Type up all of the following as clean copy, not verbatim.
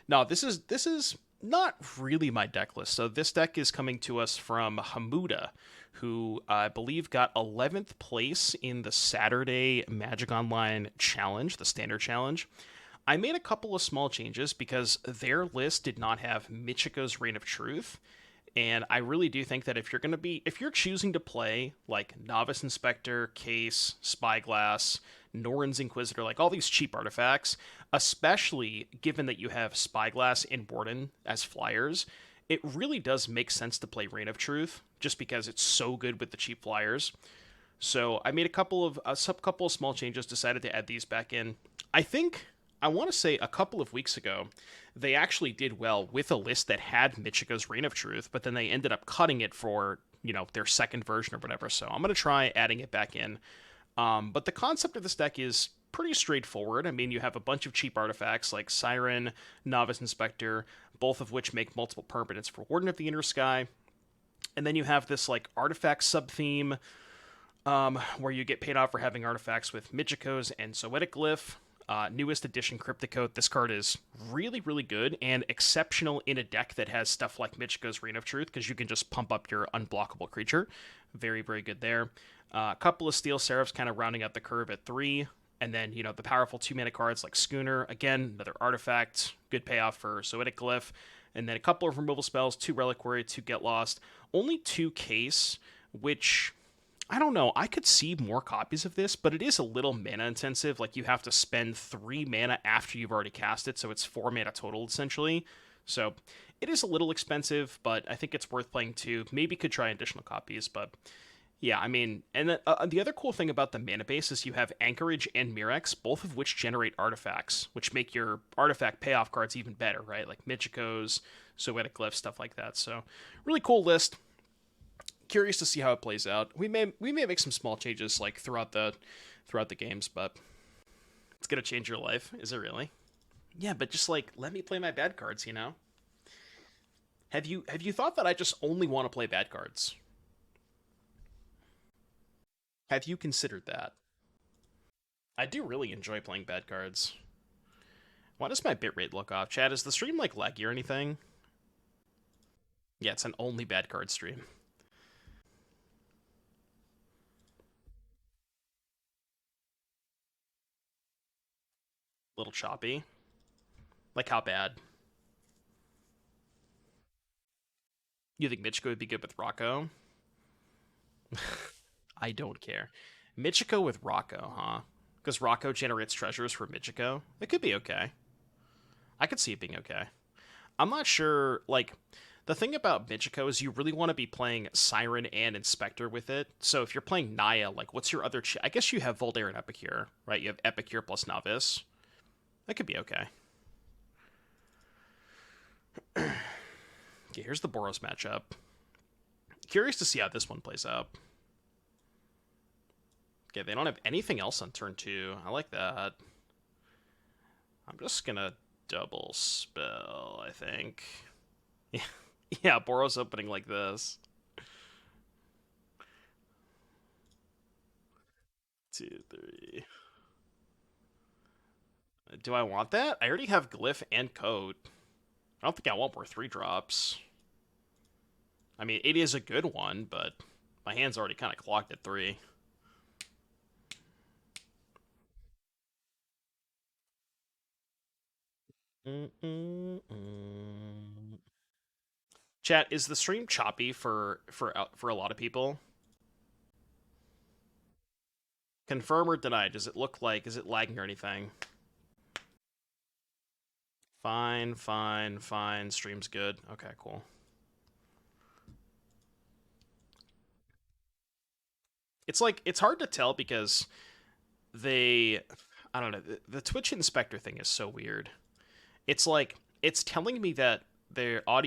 No, this is not really my deck list. So this deck is coming to us from Hamuda, who I believe got 11th place in the Saturday Magic Online Challenge, the Standard Challenge. I made a couple of small changes because their list did not have Michiko's Reign of Truth. And I really do think that if you're choosing to play like Novice Inspector, Case, Spyglass, Norin's Inquisitor, like all these cheap artifacts, especially given that you have Spyglass and Warden as flyers, it really does make sense to play Reign of Truth just because it's so good with the cheap flyers. So I made a couple of small changes, decided to add these back in. I think I want to say a couple of weeks ago, they actually did well with a list that had Michiko's Reign of Truth, but then they ended up cutting it for their second version or whatever. So I'm gonna try adding it back in. But the concept of this deck is pretty straightforward. I mean, you have a bunch of cheap artifacts like Siren, Novice Inspector, both of which make multiple permanents for Warden of the Inner Sky. And then you have this like artifact sub theme where you get paid off for having artifacts with Michiko's and Zoetic Glyph. Newest edition Crypticoat. This card is really, really good and exceptional in a deck that has stuff like Michiko's Reign of Truth because you can just pump up your unblockable creature. Very, very good there. A couple of Steel Seraphs kind of rounding out the curve at 3. And then, the powerful 2-mana cards like Schooner. Again, another artifact. Good payoff for Zoetic Glyph. And then a couple of removal spells, 2 Reliquary, 2 Get Lost. Only 2 Case, which I don't know. I could see more copies of this, but it is a little mana intensive. Like you have to spend 3 mana after you've already cast it, so it's 4 mana total essentially. So it is a little expensive, but I think it's worth playing too. Maybe could try additional copies, but yeah, I mean, and the other cool thing about the mana base is you have Anchorage and Mirex, both of which generate artifacts, which make your artifact payoff cards even better, right? Like Michiko's, Zoetic Glyph, stuff like that. So really cool list. Curious to see how it plays out. We may make some small changes like throughout the games, but it's gonna change your life. Is it really? Yeah, but just like let me play my bad cards. Have you thought that I just only want to play bad cards? Have you considered that? I do really enjoy playing bad cards. Why does my bitrate look off? Chad, is the stream like laggy or anything? Yeah, it's an only bad card stream. Little choppy. Like how bad? You think Michiko would be good with Rocco? I don't care. Michiko with Rocco, huh? Because Rocco generates treasures for Michiko. It could be okay. I could see it being okay. I'm not sure. Like, the thing about Michiko is you really want to be playing Siren and Inspector with it. So if you're playing Naya, like, what's your other? I guess you have Voldair and Epicure, right? You have Epicure plus Novice. That could be okay. Okay, here's the Boros matchup. Curious to see how this one plays out. Okay, they don't have anything else on turn 2. I like that. I'm just gonna double spell, I think. Yeah, yeah, Boros opening like this. 2, 3. Do I want that? I already have Glyph and Code. I don't think I want more 3 drops. I mean, it is a good one, but my hand's already kind of clocked at 3. Mm-mm-mm. Chat, is the stream choppy for a lot of people? Confirm or deny? Does it look like is it lagging or anything? Fine, fine, fine. Stream's good. Okay, cool. It's like it's hard to tell because they I don't know, the Twitch inspector thing is so weird. It's like it's telling me that their oh,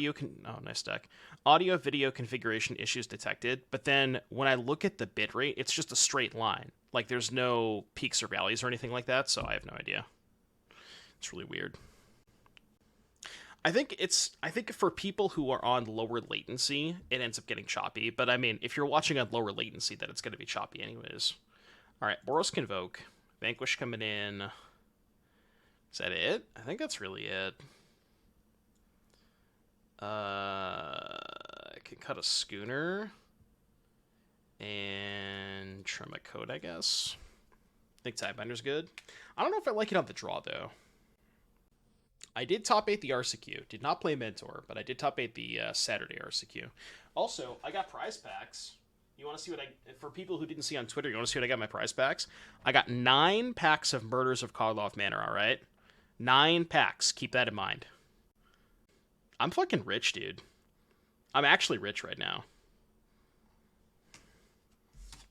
nice deck. Audio video configuration issues detected, but then when I look at the bitrate, it's just a straight line. Like there's no peaks or valleys or anything like that, so I have no idea. It's really weird. I think for people who are on lower latency, it ends up getting choppy. But I mean, if you're watching on lower latency, then it's going to be choppy anyways. All right, Boros Convoke, Vanquish coming in. Is that it? I think that's really it. I can cut a schooner and trim a coat, I guess. I think Tidebinder's good. I don't know if I like it on the draw, though. I did top 8 the RCQ. Did not play Mentor, but I did top 8 the Saturday RCQ. Also, I got prize packs. You want to see what I... For people who didn't see on Twitter, you want to see what I got in my prize packs? I got 9 packs of Murders of Karloff Manor, alright? 9 packs. Keep that in mind. I'm fucking rich, dude. I'm actually rich right now.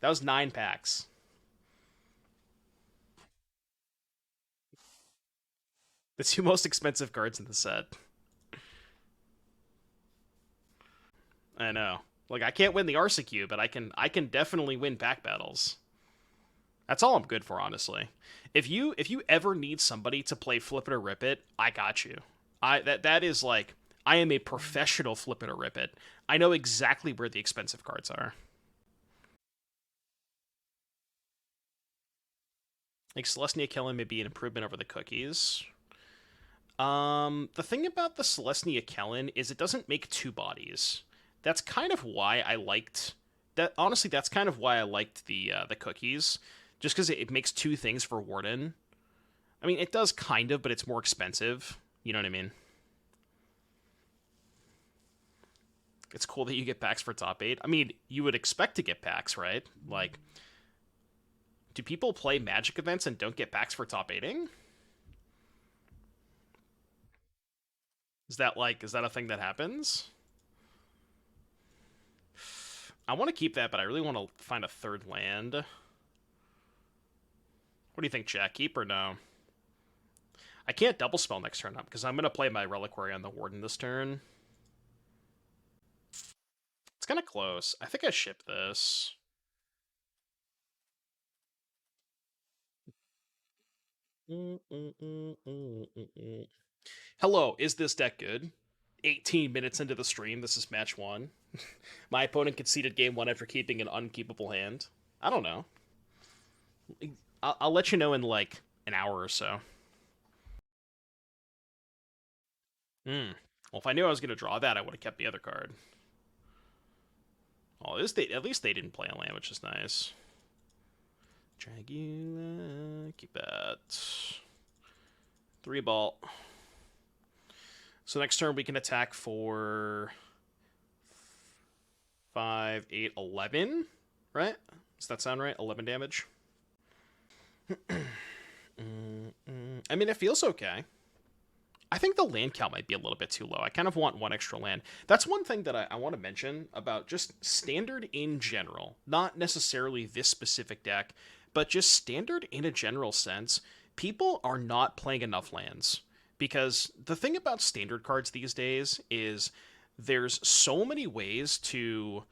That was 9 packs. The 2 most expensive cards in the set. I know. Like, I can't win the RCQ, but I can definitely win pack battles. That's all I'm good for, honestly. If you ever need somebody to play Flip It or Rip It, I got you. That is like, I am a professional Flip It or Rip It. I know exactly where the expensive cards are. Like Celestia Kellen may be an improvement over the cookies. The thing about the Celestia Kellen is it doesn't make 2 bodies. That's kind of why I liked that. Honestly, that's kind of why I liked the cookies, just because it makes 2 things for Warden. I mean, it does kind of, but it's more expensive. You know what I mean? It's cool that you get packs for top 8. I mean, you would expect to get packs, right? Like, do people play Magic events and don't get packs for top 8ing? Is that a thing that happens? I want to keep that, but I really want to find a 3rd land. What do you think, Jack? Keep or no? I can't double spell next turn up because I'm going to play my Reliquary on the Warden this turn. It's kind of close. I think I ship this. Hello, is this deck good? 18 minutes into the stream, this is match 1. My opponent conceded game 1 after keeping an unkeepable hand. I don't know. I'll let you know in like an hour or so. Hmm. Well, if I knew I was going to draw that, I would have kept the other card. Oh, at least they didn't play a land, which is nice. Dragula, keep that. 3 ball. So next turn we can attack for 5, 8, 11, right? Does that sound right? 11 damage. I mean, it feels okay. I think the land count might be a little bit too low. I kind of want 1 extra land. That's one thing that I want to mention about just standard in general. Not necessarily this specific deck, but just standard in a general sense. People are not playing enough lands. Because the thing about standard cards these days is there's so many ways to...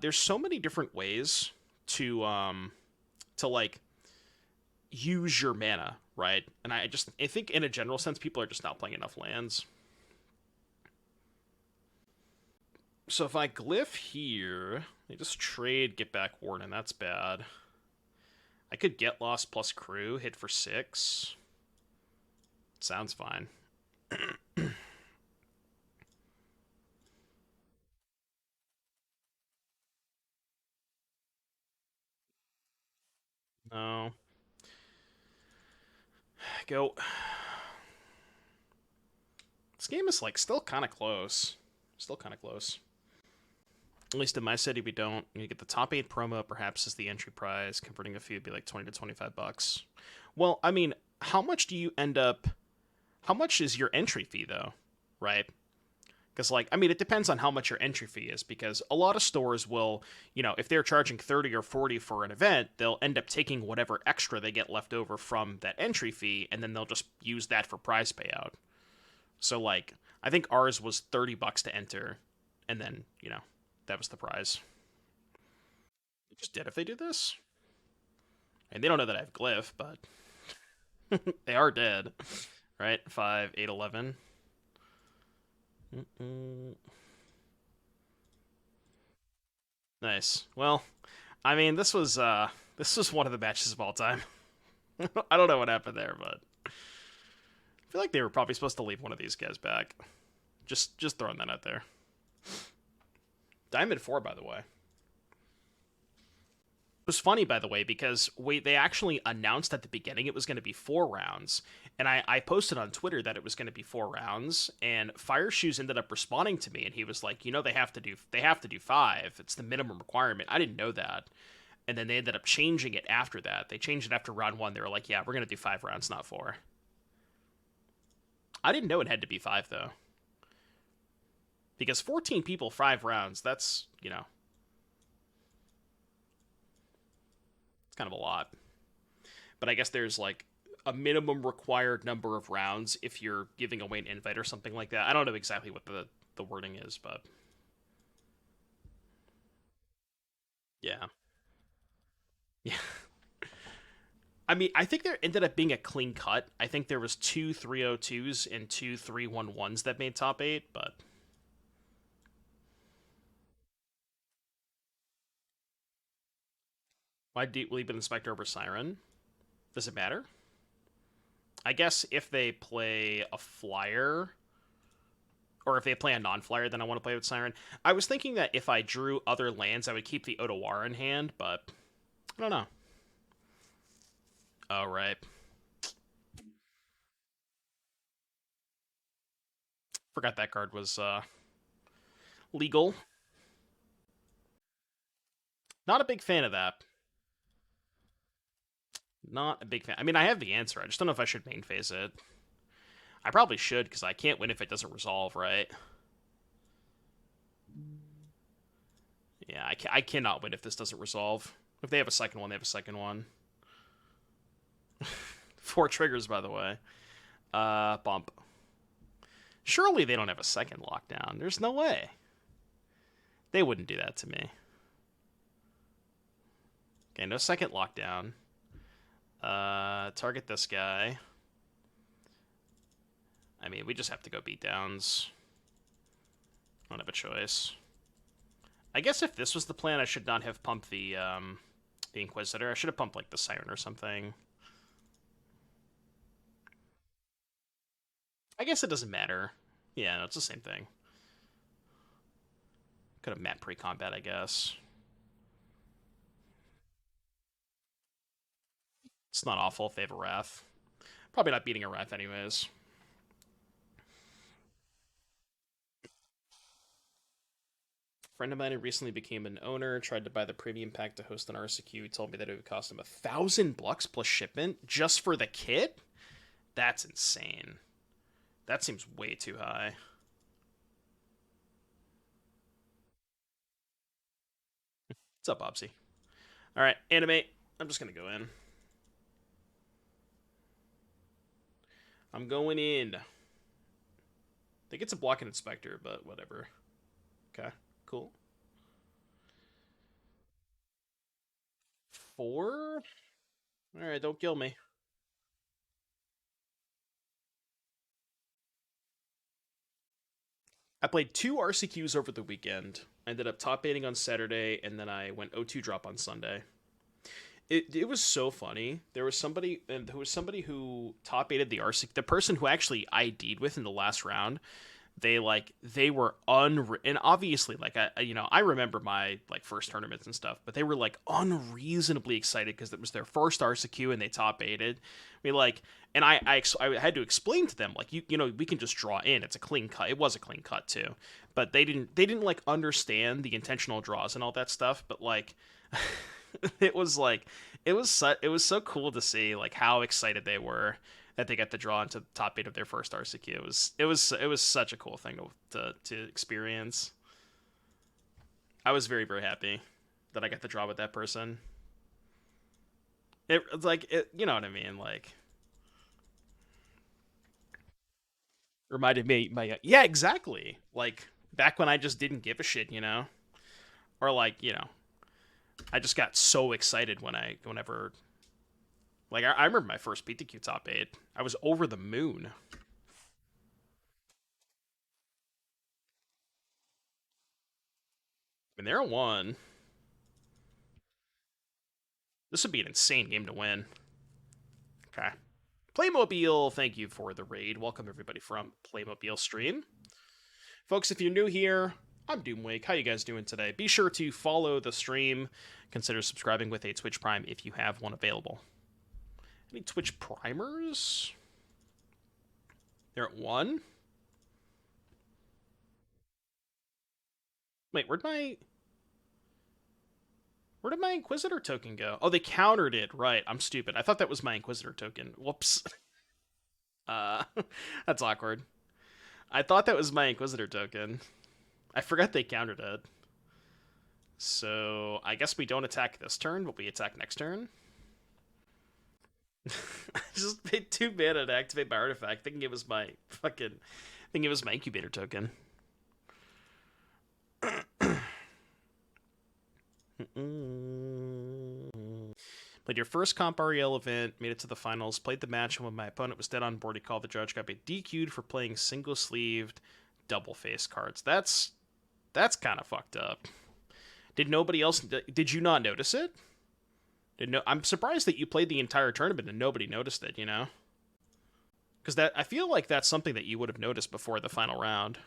there's so many different ways to like use your mana, right? And I think in a general sense, people are just not playing enough lands. So if I glyph here, I just trade Get Back Warden. That's bad. I could Get Lost plus Crew, hit for 6. Sounds fine. No. Go. This game is like still kind of close. Still kind of close. At least in my city, we don't. You get the top 8 promo, perhaps, as the entry prize. Converting a fee would be like 20 to 25 bucks. Well, I mean, how much do you end up... How much is your entry fee, though? Right? Because, like, I mean, it depends on how much your entry fee is, because a lot of stores will, you know, if they're charging 30 or 40 for an event, they'll end up taking whatever extra they get left over from that entry fee, and then they'll just use that for prize payout. So, like, I think ours was 30 bucks to enter, and then, you know, that was the prize. They're just dead if they do this. And they don't know that I have glyph, but they are dead. Right? 5, 8, 11. Nice. Well, I mean, this was one of the matches of all time. I don't know what happened there, but I feel like they were probably supposed to leave one of these guys back. Just throwing that out there. Diamond 4, by the way. It was funny, by the way, because they actually announced at the beginning it was going to be 4 rounds, and I posted on Twitter that it was going to be 4 rounds, and Fire Shoes ended up responding to me, and he was like, they have to do 5. It's the minimum requirement. I didn't know that, and then they ended up changing it after that. They changed it after round 1. They were like, yeah, we're going to do 5 rounds, not 4. I didn't know it had to be 5 though, because 14 people, 5 rounds. That's it's kind of a lot. But I guess there's like a minimum required number of rounds if you're giving away an invite or something like that. I don't know exactly what the wording is, but yeah. Yeah. I mean, I think there ended up being a clean cut. I think there was 2 302s and 2 311s that made top 8, but why did leave an inspector over Siren? Does it matter? I guess if they play a flyer, or if they play a non-flyer, then I want to play with Siren. I was thinking that if I drew other lands, I would keep the Otawara in hand, but I don't know. Oh, right. Forgot that card was legal. Not a big fan of that. Not a big fan. I mean, I have the answer. I just don't know if I should main phase it. I probably should, because I can't win if it doesn't resolve, right? Yeah, I cannot win if this doesn't resolve. If they have a second one, they have a second one. 4 triggers, by the way. Bump. Surely they don't have a second lockdown. There's no way. They wouldn't do that to me. Okay, no second lockdown. Target this guy. I mean, we just have to go beatdowns. I don't have a choice. I guess if this was the plan, I should not have pumped the Inquisitor. I should have pumped, like, the Siren or something. I guess it doesn't matter. Yeah, no, it's the same thing. Could have met pre-combat, I guess. It's not awful if they have a Wrath. Probably not beating a Wrath anyways. A friend of mine who recently became an owner tried to buy the premium pack to host an RCQ. He told me that it would cost him 1,000 bucks plus shipment just for the kit. That's insane. That seems way too high. What's up, Bobsy? All right, animate. I'm just gonna go in. I'm going in. They get to block an inspector, but whatever. Okay, cool. 4. All right, don't kill me. I played 2 RCQs over the weekend. I ended up top 8ing on Saturday, and then I went O2 drop on Sunday. It was so funny. There was somebody who top 8ed the RCQ. The person who actually ID'd with in the last round, they were and obviously, like, I remember my, like, first tournaments and stuff, but they were, like, unreasonably excited because it was their first RCQ and they top 8ed. And I had to explain to them, like, we can just draw in. It's a clean cut. It was a clean cut too, but they didn't like understand the intentional draws and all that stuff. But, like, it was like it was so cool to see, like, how excited they were that they got to draw into the top 8 of their first RCQ. It was such a cool thing to experience. I was very, very happy that I got to draw with that person. It's like, you know what I mean? Like, reminded me, yeah, exactly. Like, back when I just didn't give a shit. Or, like, I just got so excited whenever, like, I remember my first PTQ top 8. I was over the moon. And they're a 1. This would be an insane game to win. Okay. Playmobil, thank you for the raid. Welcome everybody from Playmobil stream. Folks, if you're new here, I'm Doomwake. How you guys doing today? Be sure to follow the stream. Consider subscribing with a Twitch Prime if you have one available. Any Twitch Primers? They're at 1? Wait, where did my Inquisitor token go? Oh, they countered it. Right, I'm stupid. I thought that was my Inquisitor token. Whoops. Uh, that's awkward. I thought that was my Inquisitor token. I forgot they countered it. So, I guess we don't attack this turn, but we attack next turn. I just paid 2 mana to activate my artifact. Thinking it was my incubator token. Played your first Comp REL event, made it to the finals, played the match, and when my opponent was dead on board, he called the judge, got me DQ'd for playing single-sleeved, double-face cards. That's kind of fucked up. Did nobody else? Did you not notice it? I'm surprised that you played the entire tournament and nobody noticed it. Because I feel like that's something that you would have noticed before the final round.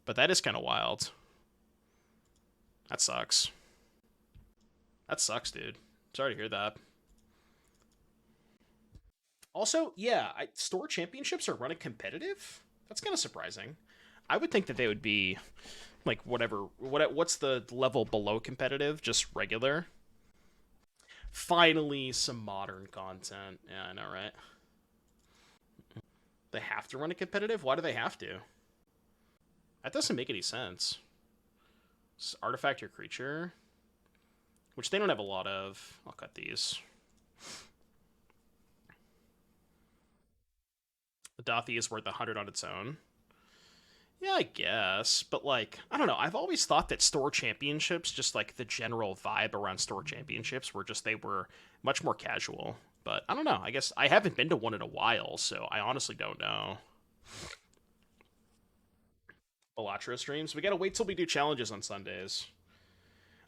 But that is kind of wild. That sucks. That sucks, dude. Sorry to hear that. Also, yeah, store championships are running competitive. That's kind of surprising. I would think that they would be like what's the level below competitive? Just regular. Finally, some modern content. Yeah, I know, right? They have to run a competitive? Why do they have to? That doesn't make any sense. Artifact your creature, which they don't have a lot of. I'll cut these. The Dothi is worth 100 on its own. Yeah, I guess. But, like, I don't know. I've always thought that store championships, just like the general vibe around store championships, they were much more casual. But I don't know. I guess I haven't been to one in a while, so I honestly don't know. Balatro streams. We gotta wait till we do challenges on Sundays.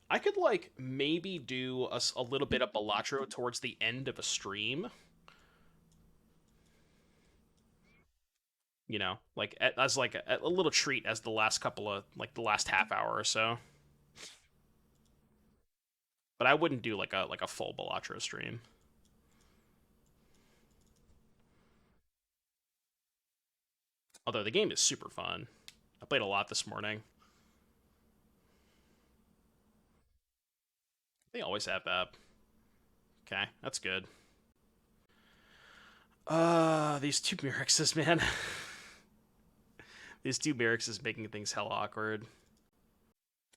I could, like, maybe do a little bit of Balatro towards the end of a stream. Like as like a little treat as the last couple of the last half hour or so. But I wouldn't do like a full Balatro stream. Although the game is super fun. I played a lot this morning. They always have that. Okay, that's good. These 2 Myrixes, man. These 2 Myrixes making things hell awkward.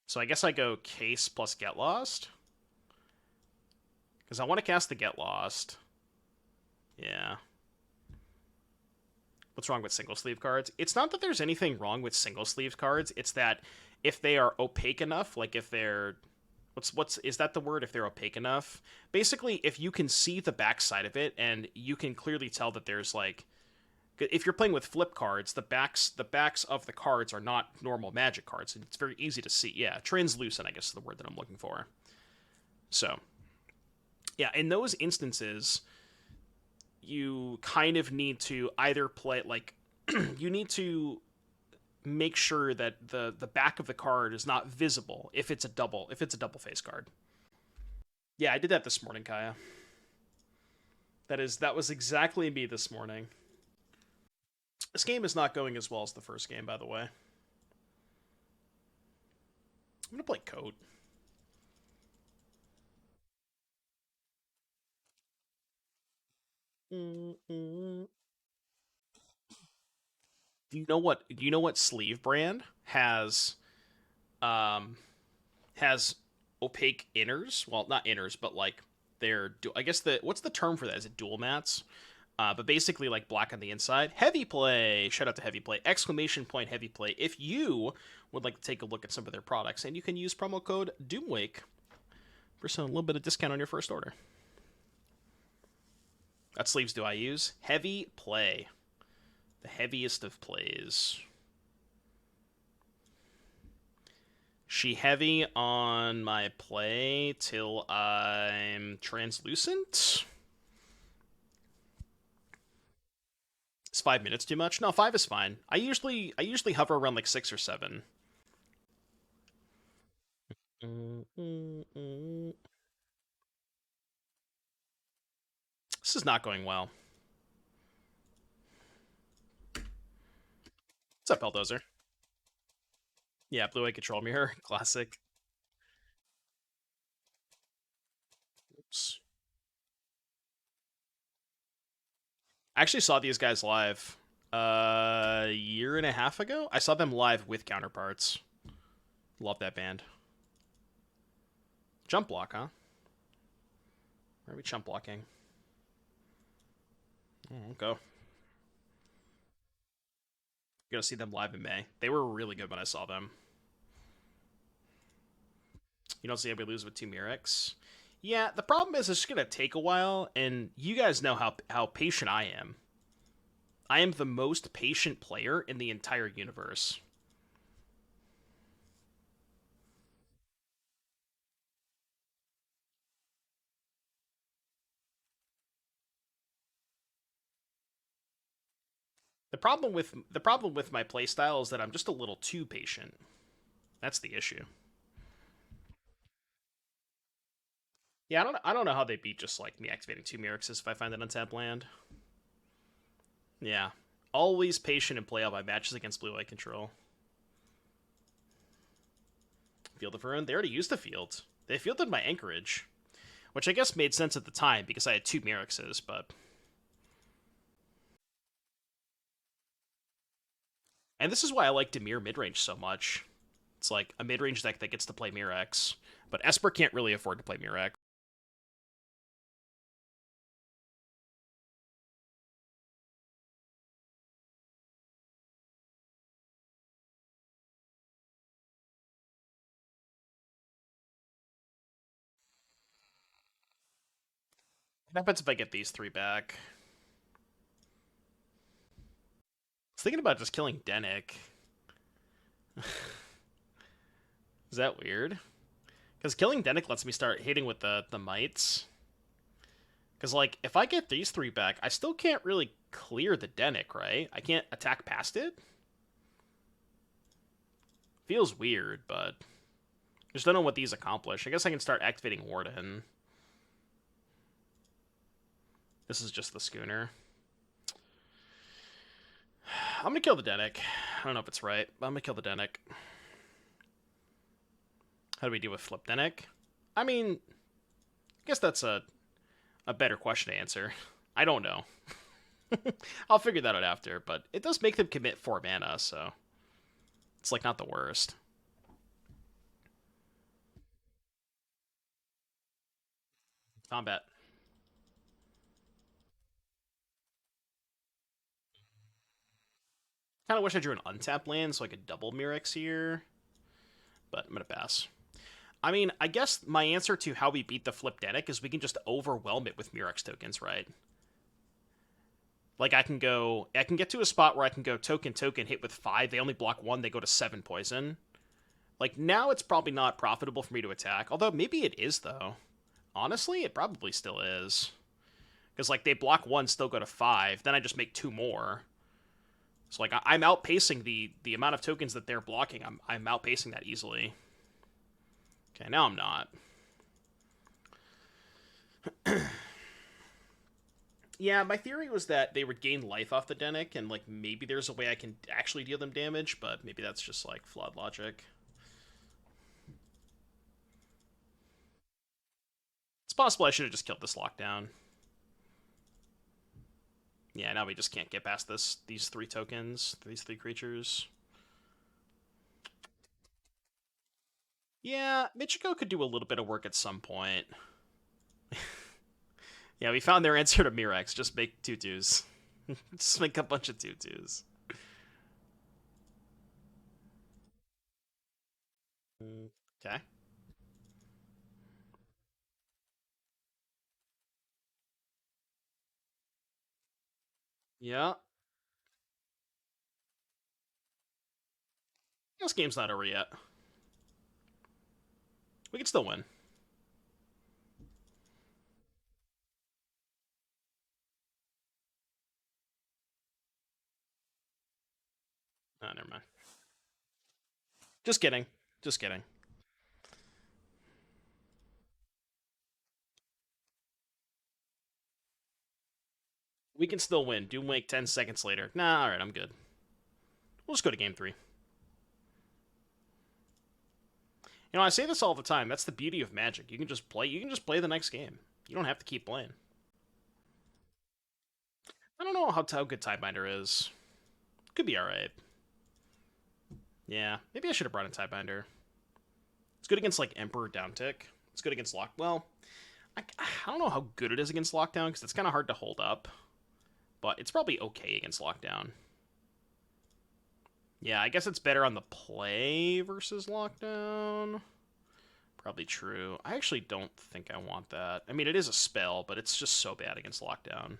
So I guess I go Case plus Get Lost. Because I want to cast the Get Lost. Yeah. What's wrong with single sleeve cards? It's not that there's anything wrong with single sleeve cards. It's that if they are opaque enough, like if they're what's is that the word? If they're opaque enough, basically, if you can see the backside of it and you can clearly tell that there's like, if you're playing with flip cards, the backs of the cards are not normal Magic cards. It's very easy to see. Yeah, translucent, I guess is the word that I'm looking for. So, yeah, in those instances, you kind of need to either play like you need to make sure that the back of the card is not visible if it's a double face card. Yeah, I did that this morning, Kaya. That was exactly me this morning. This game is not going as well as the first game, by the way. I'm gonna play Coat. Do you know what sleeve brand has opaque inners? Well, not inners, but like I guess what's the term for that? Is it dual mats? But basically like black on the inside. Heavy Play! Shout out to Heavy Play! Exclamation point Heavy Play! If you would like to take a look at some of their products, and you can use promo code Doomwake for a little bit of discount on your first order. What sleeves do I use? Heavy Play. The heaviest of plays. She heavy on my play till I'm translucent? Is 5 minutes too much? No, 5 is fine. I usually hover around like 6 or 7. This is not going well. What's up, Bulldozer? Yeah, blue eye control mirror, classic. Oops. I actually saw these guys live a year and a half ago. I saw them live with Counterparts. Love that band. Jump block, huh? Where are we jump blocking? Go. Gonna see them live in May. They were really good when I saw them. You don't see anybody lose with two Mirrex. Yeah, the problem is it's just gonna take a while, and you guys know how patient I am. I am the most patient player in the entire universe. The problem with my playstyle is that I'm just a little too patient. That's the issue. Yeah, I don't know how they beat just like me activating two Mirrexes if I find an untapped land. Yeah. Always patient and play all my matches against blue eye control. Field of Ruin. They already used the field. They fielded my Anchorage. Which I guess made sense at the time because I had two Mirrexes, but. And this is why I like Dimir midrange so much. It's like a midrange deck that gets to play Mirrex. But Esper can't really afford to play Mirrex. What happens if I get these three back? I was thinking about just killing Dennick. Is that weird? Because killing Dennick lets me start hitting with the mites. Because, like, if I get these three back, I still can't really clear the Dennick, right? I can't attack past it? Feels weird, but just don't know what these accomplish. I guess I can start activating Warden. This is just the schooner. I'm gonna kill the Dennick. I don't know if it's right, but I'm gonna kill the Dennick. How do we deal with Flip Dennick? I mean, I guess that's a better question to answer. I don't know. I'll figure that out after, but it does make them commit 4 mana, so it's like not the worst. Combat. Kind of wish I drew an untapped land so I could double Mirrex here, but I'm gonna pass. I mean, I guess my answer to how we beat the Flip Dennick is we can just overwhelm it with Mirrex tokens, right? Like I can get to a spot where I can go token token hit with 5. They only block 1. They go to 7 poison. Like now, it's probably not profitable for me to attack. Although maybe it is though. Honestly, it probably still is. Because like they block 1, still go to 5. Then I just make 2 more. So like I'm outpacing the amount of tokens that they're blocking. I'm outpacing that easily. Okay, now I'm not. Yeah, my theory was that they would gain life off the Dennick, and like maybe there's a way I can actually deal them damage, but maybe that's just like flawed logic. It's possible I should have just killed this lockdown. Yeah, now we just can't get past these 3 tokens, these 3 creatures. Yeah, Michiko could do a little bit of work at some point. Yeah, we found their answer to Mirex. Just make tutus. Just make a bunch of tutus. Okay. Yeah. This game's not over yet. We can still win. Oh, never mind. Just kidding. Just kidding. We can still win. Doom Wake 10 seconds later. Nah, alright, I'm good. We'll just go to game 3. You know, I say this all the time. That's the beauty of Magic. You can just play. You can just play the next game. You don't have to keep playing. I don't know how good Tidebinder is. Could be alright. Yeah, maybe I should have brought in Tidebinder. It's good against, like, Emperor Downtick. It's good against Lock. Well, I don't know how good it is against Lockdown, because it's kind of hard to hold up. But it's probably okay against Lockdown. Yeah, I guess it's better on the play versus Lockdown. Probably true. I actually don't think I want that. I mean, it is a spell, but it's just so bad against Lockdown.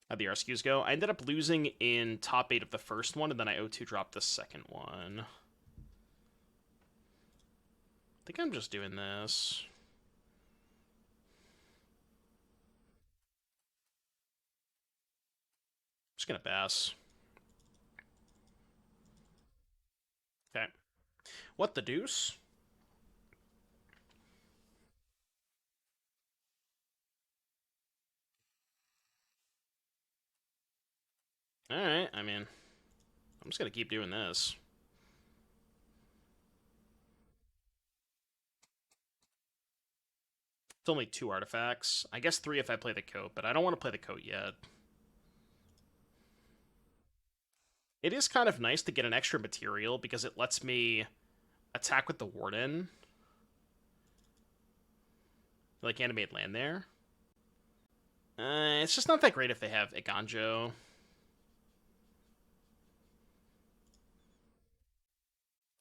How'd the RSQs go? I ended up losing in top 8 of the first one, and then I O2 dropped the second one. I think I'm just doing this. I'm just gonna pass. Okay. What the deuce? Alright, I mean, I'm just gonna keep doing this. It's only 2 artifacts. I guess 3 if I play the coat, but I don't want to play the coat yet. It is kind of nice to get an extra material because it lets me attack with the Warden. Like, animate land there. It's just not that great if they have Iganjo.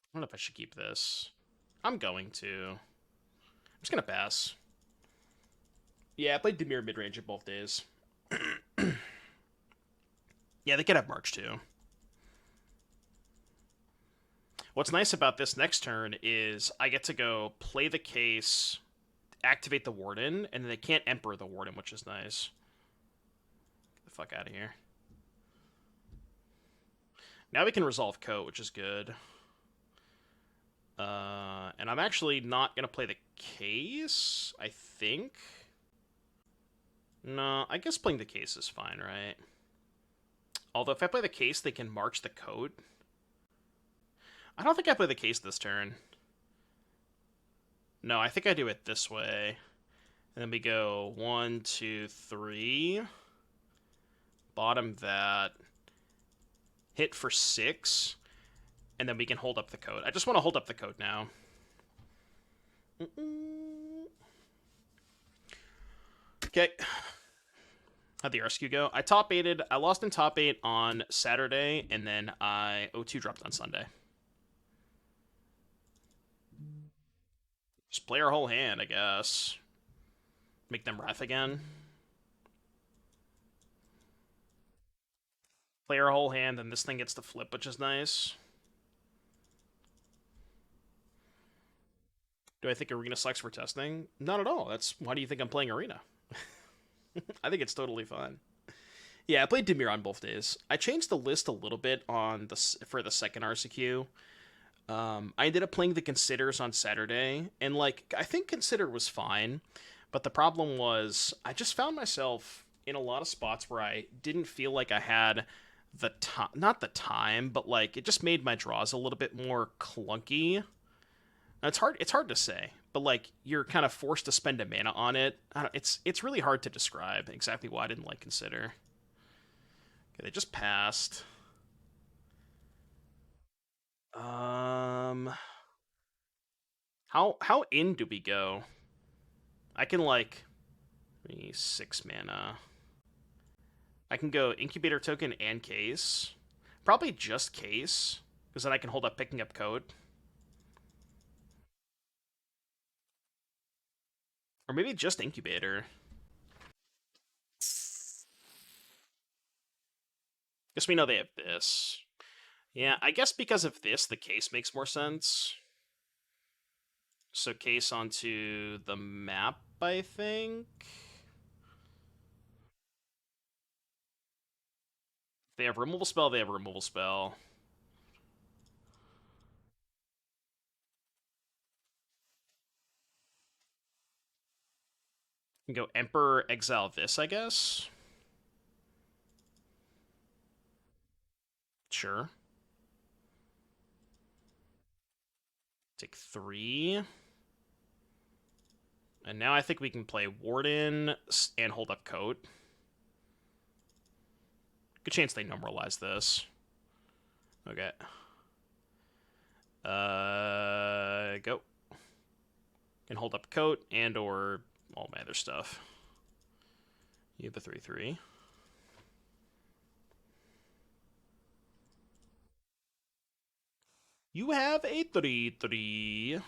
I don't know if I should keep this. I'm going to. I'm just gonna pass. Yeah, I played Demir mid-range at both days. Yeah, they could have March too. What's nice about this next turn is I get to go play the case, activate the Warden, and then they can't Emperor the Warden, which is nice. Get the fuck out of here. Now we can resolve Coat, which is good. And I'm actually not going to play the case, I think. No, I guess playing the case is fine, right? Although if I play the case, they can march the Coat. I don't think I play the case this turn. No, I think I do it this way. And then we go 1, 2, 3. Bottom that. Hit for 6. And then we can hold up the Coat. I just want to hold up the Coat now. Okay. How'd the rescue go? I top 8'd. I lost in top 8 on Saturday, and then I O2 dropped on Sunday. Just play our whole hand, I guess. Make them Wrath again. Play our whole hand, and this thing gets to flip, which is nice. Do I think Arena sucks for testing? Not at all. That's why do you think I'm playing Arena? I think it's totally fine. Yeah, I played Demir on both days. I changed the list a little bit on the for the second RCQ. I ended up playing the Considers on Saturday, and like I think Consider was fine, but the problem was I just found myself in a lot of spots where I didn't feel like I had the time, not the time, but like it just made my draws a little bit more clunky. Now, it's hard to say, but like you're kind of forced to spend a mana on it. It's really hard to describe exactly why I didn't like Consider. Okay, they just passed. Um, how in do we go? I can like 6 mana. I can go Incubator Token and Case. Probably just Case, because then I can hold up picking up code. Or maybe just Incubator. Guess we know they have this. Yeah, I guess because of this, the Case makes more sense. So Case onto the map, I think. They have removal spell, they have removal spell. You can go Emperor, exile this, I guess. Sure. Take 3. And now I think we can play Warden and hold up Coat. Good chance they normalize this. Okay. Go. Can hold up Coat and or all my other stuff. You have a 3/3. You have a 3/3.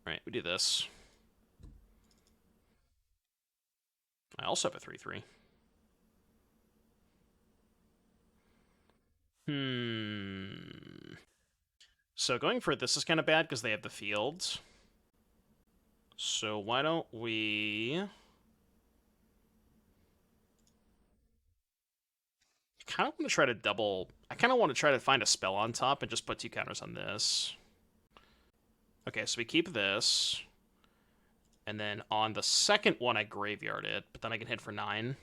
Alright, we do this. I also have a 3/3. So going for this is kind of bad because they have the fields. So why don't we... kind of want to try to double... I kind of want to try to find a spell on top and just put 2 counters on this. Okay, so we keep this. And then on the second one, I graveyard it, but then I can hit for 9.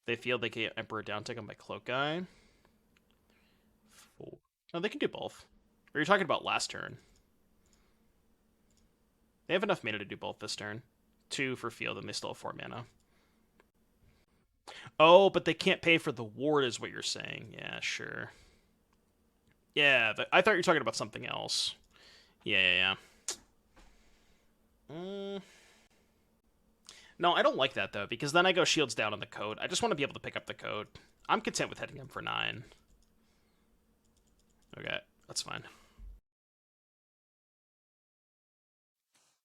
They feel they can get Emperor down tick on my Cloak guy. 4. No, they can do both. Or you're talking about last turn. They have enough mana to do both this turn. 2 for field, and they still have 4 mana. Oh, but they can't pay for the ward, is what you're saying. Yeah, sure. Yeah, I thought you were talking about something else. Yeah. No, I don't like that, though, because then I go shields down on the code. I just want to be able to pick up the code. I'm content with hitting him for 9. Okay, that's fine.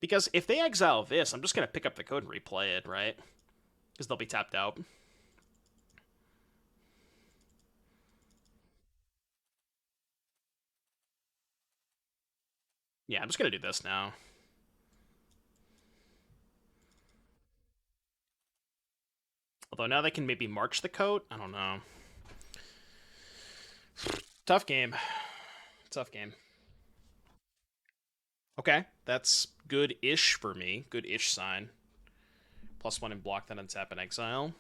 Because if they exile this, I'm just going to pick up the code and replay it, right? Because they'll be tapped out. Yeah, I'm just going to do this now. Although now they can maybe march the coat. I don't know. Tough game. Tough game. Okay, that's good-ish for me. Good-ish sign. +1 in block, then untap and exile.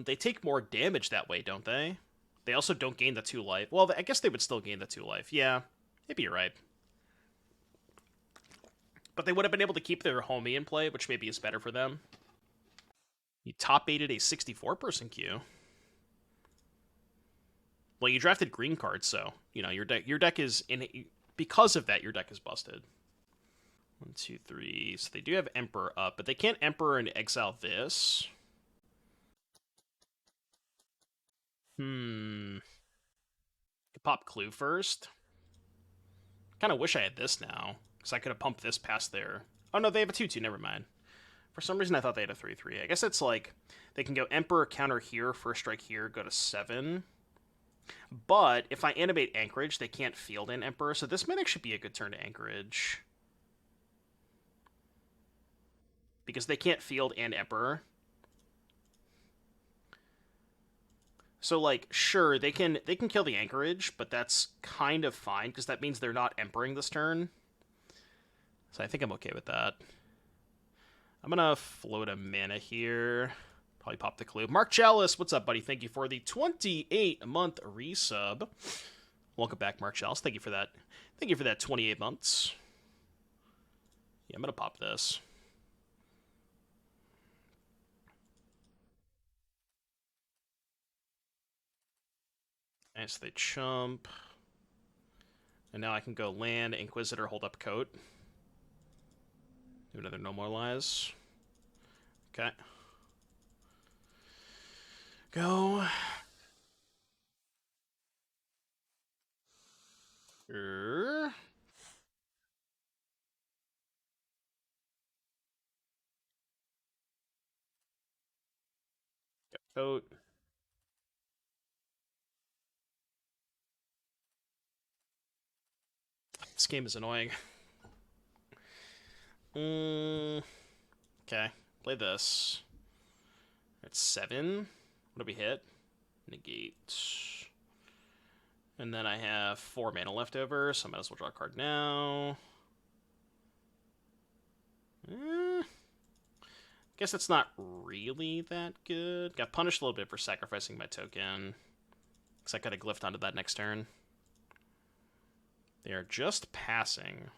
They take more damage that way, don't they? They also don't gain the 2 life. Well, I guess they would still gain the 2 life. Yeah, maybe you're right. But they would have been able to keep their homie in play, which maybe is better for them. You top-8'd a 64-person queue. Well, you drafted green cards, so, you know, your deck is in... Because of that, your deck is busted. 1, 2, 3. So they do have Emperor up, but they can't Emperor and exile this. Pop Clue first. Kind of wish I had this now, because I could have pumped this past there. Oh, no, they have a 2/2. Never mind. For some reason, I thought they had a 3/3. I guess it's like they can go Emperor counter here, first strike here, go to 7. But if I animate Anchorage, they can't field in Emperor, so this might actually be a good turn to Anchorage. Because they can't field and Emperor. So, like, sure, they can kill the Anchorage, but that's kind of fine, because that means they're not Emperoring this turn. So I think I'm okay with that. I'm going to float a mana here. Probably pop the clue. Mark Chalice, what's up, buddy? Thank you for the 28-month resub. Welcome back, Mark Chalice. Thank you for that. Thank you for that 28 months. Yeah, I'm going to pop this. Nice, they chump. And now I can go land, Inquisitor, hold up coat. Do another normalize. Okay. Go. Coat. This game is annoying. Mm, okay, play this. That's 7. What do we hit? Negate. And then I have 4 mana left over, so I might as well draw a card now. Guess it's not really that good. Got punished a little bit for sacrificing my token, because I could have glyphed onto that next turn. They are just passing.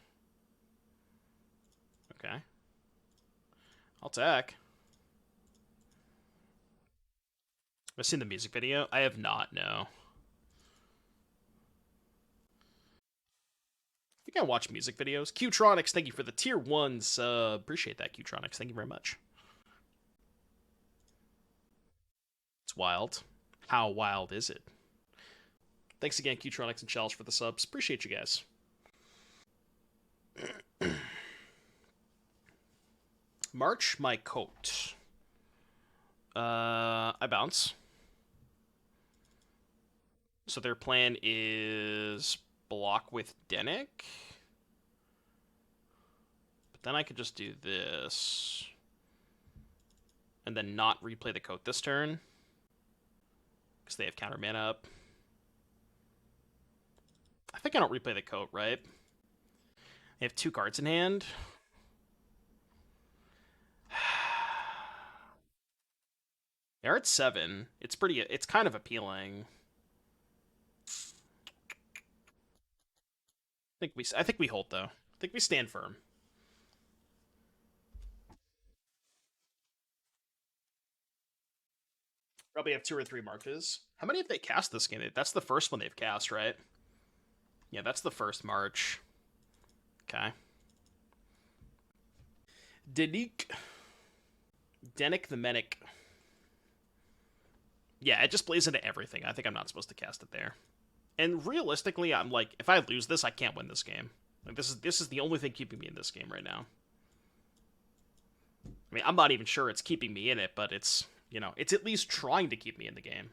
Okay. I'll attack. I've seen the music video. I have not, no. I think I watch music videos. Qtronics, thank you for the tier 1 sub. Appreciate that, Qtronics. Thank you very much. It's wild. How wild is it? Thanks again, Qtronics and Chalice, for the subs. Appreciate you guys. March my coat. I bounce. So their plan is block with Denick. But then I could just do this. And then not replay the coat this turn. Because they have counter mana up. I think I don't replay the coat, right? They have 2 cards in hand. They're at 7. It's kind of appealing. I think we hold though. I think we stand firm. Probably have 2 or 3 marches. How many have they cast this game? That's the first one they've cast, right? Yeah, that's the first march. Okay. Denick the Menic. Yeah, it just plays into everything. I think I'm not supposed to cast it there. And realistically, I'm like, if I lose this, I can't win this game. Like this is the only thing keeping me in this game right now. I mean, I'm not even sure it's keeping me in it, but it's, you know, it's at least trying to keep me in the game.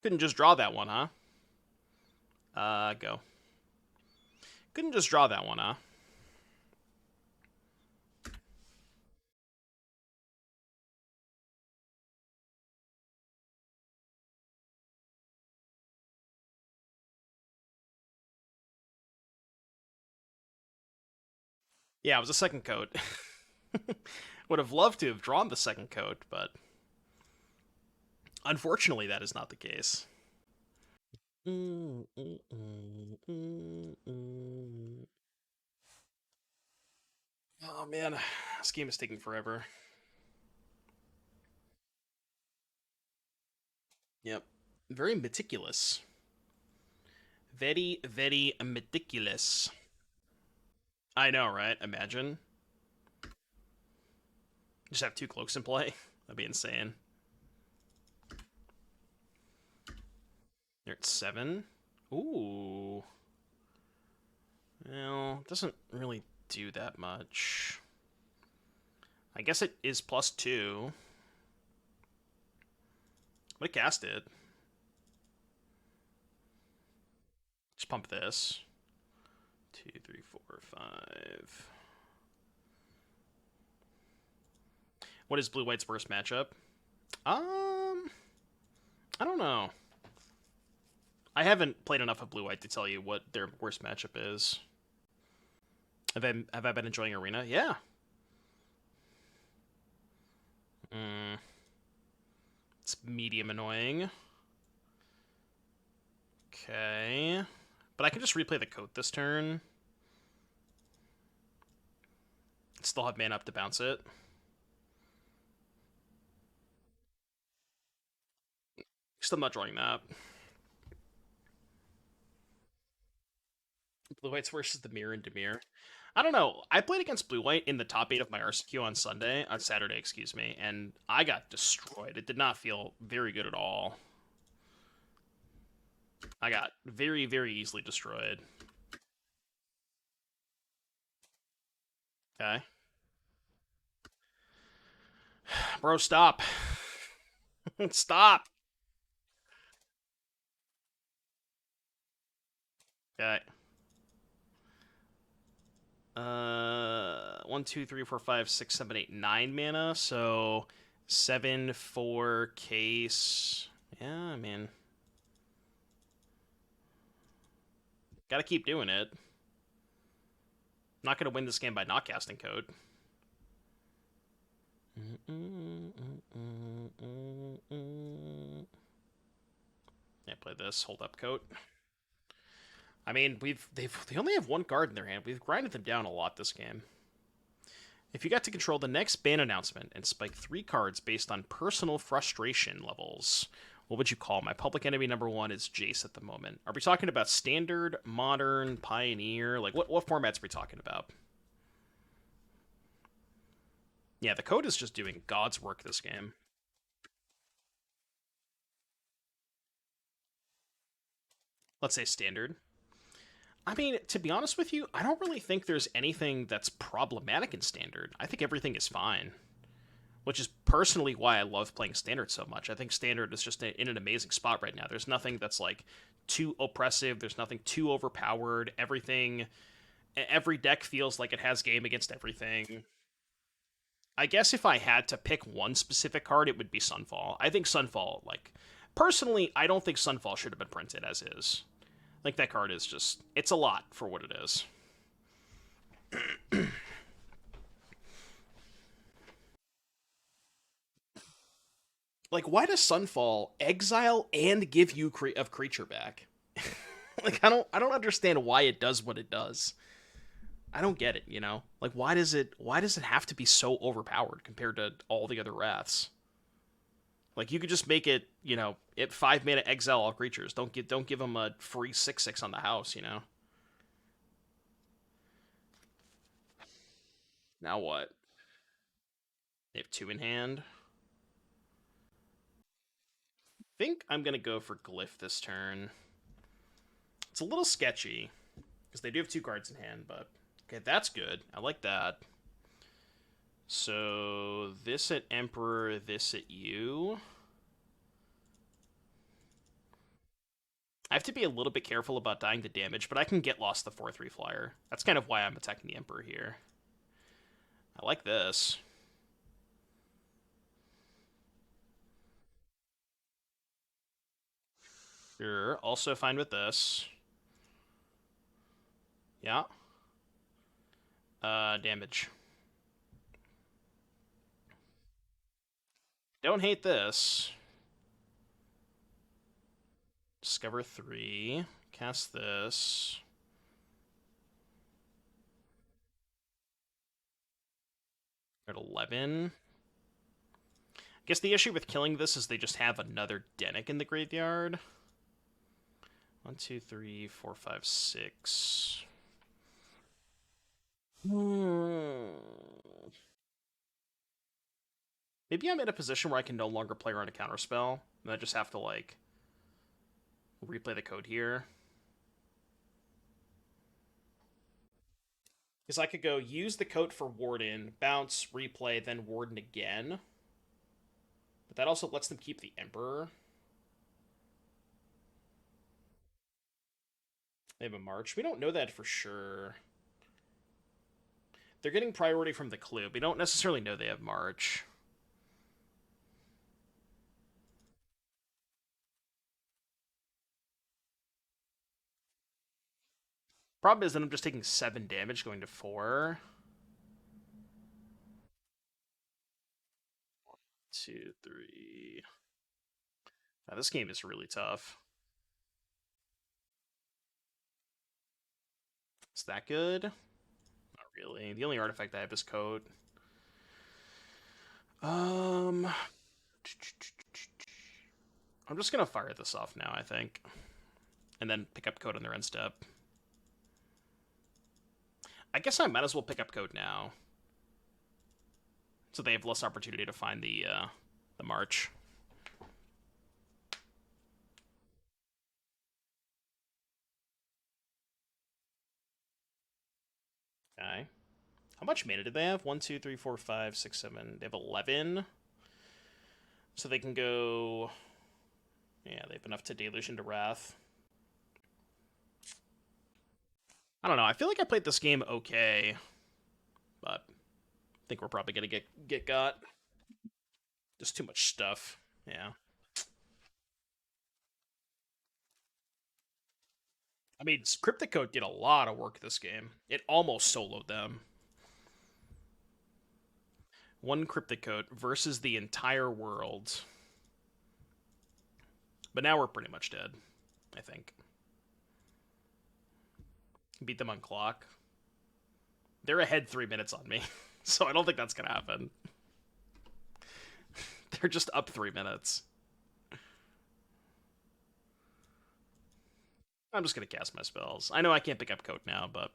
Couldn't just draw that one, huh? Go. Couldn't just draw that one, huh? Yeah, it was a second coat. Would have loved to have drawn the second coat, but unfortunately, that is not the case. Oh man, this game is taking forever. Yep. Very meticulous. Very, very meticulous. I know, right? Imagine. Just have 2 cloaks in play. That'd be insane. You're at 7. Ooh. Well, it doesn't really do that much. I guess it is +2. I'm gonna cast it. Just pump this. 2, 3, 4, 5. What is blue white's worst matchup? I don't know. I haven't played enough of blue white to tell you what their worst matchup is. Have I been enjoying Arena? Yeah. It's medium annoying. Okay. But I can just replay the coat this turn. Still have mana up to bounce it. Still not drawing that. Blue white's versus the mirror and Demir. I don't know. I played against blue white in the top 8 of my RCQ on Saturday, excuse me, and I got destroyed. It did not feel very good at all. I got very, very easily destroyed. Okay. Bro, stop. Stop. Okay. 1, 2, 3, 4, 5, 6, 7, 8, 9 mana. So 7 for case. Yeah, I mean, gotta keep doing it. Not gonna win this game by not casting code. Yeah, play this. Hold up coat. I mean, they only have one card in their hand. We've grinded them down a lot this game. If you got to control the next ban announcement and spike 3 cards based on personal frustration levels, what would you call? My public enemy number 1 is Jace at the moment. Are we talking about standard, modern, pioneer? Like, what formats are we talking about? Yeah, the code is just doing God's work this game. Let's say standard. I mean, to be honest with you, I don't really think there's anything that's problematic in standard. I think everything is fine, which is personally why I love playing standard so much. I think standard is just in an amazing spot right now. There's nothing that's like too oppressive. There's nothing too overpowered. Every deck feels like it has game against everything. I guess if I had to pick one specific card, it would be Sunfall. I think Sunfall, like, personally, I don't think Sunfall should have been printed as is. Like, that card is just, it's a lot for what it is. Like, why does Sunfall exile and give you of creature back? Like, I don't understand why it does what it does. I don't get it, you know? Like, why does it have to be so overpowered compared to all the other wraths? Like, you could just make it, it 5 mana exile all creatures. Don't give them a free 6/6 on the house, you know? Now what? They have 2 in hand. I think I'm gonna go for Glyph this turn. It's a little sketchy because they do have 2 cards in hand, but okay, that's good. I like that. So this at Emperor, this at you. I have to be a little bit careful about dying to damage, but I can get lost the 4/3 flyer. That's kind of why I'm attacking the Emperor here. I like this. Sure. Also fine with this. Yeah. Damage. Don't hate this. Discover 3. Cast this. At 11. I guess the issue with killing this is they just have another Denic in the graveyard. 1, 2, 3, 4, 5, 6. Maybe I'm in a position where I can no longer play around a counterspell, and I just have to, like, replay the code here. Because I could go use the code for Warden, bounce, replay, then Warden again. But that also lets them keep the Emperor. They have a March. We don't know that for sure. They're getting priority from the clue. We don't necessarily know they have March. Problem is that I'm just taking 7 damage going to 4. 2, 3. Now, this game is really tough. Is that good? Not really. The only artifact I have is Code. Um, I'm just gonna fire this off now, I think. And then pick up Code on their end step. I guess I might as well pick up Code now. So they have less opportunity to find the March. Okay. How much mana did they have? 1, 2, 3, 4, 5, 6, 7. They have 11. So they can go. Yeah, they have enough to Deluge into Wrath. I don't know. I feel like I played this game okay, but I think we're probably gonna get got. Just too much stuff. Yeah. I mean, Cryptic Code did a lot of work this game. It almost soloed them. One Cryptic Code versus the entire world. But now we're pretty much dead, I think. Beat them on clock. They're ahead 3 minutes on me, so I don't think that's gonna happen. They're just up 3 minutes. I'm just gonna cast my spells. I know I can't pick up Coat now, but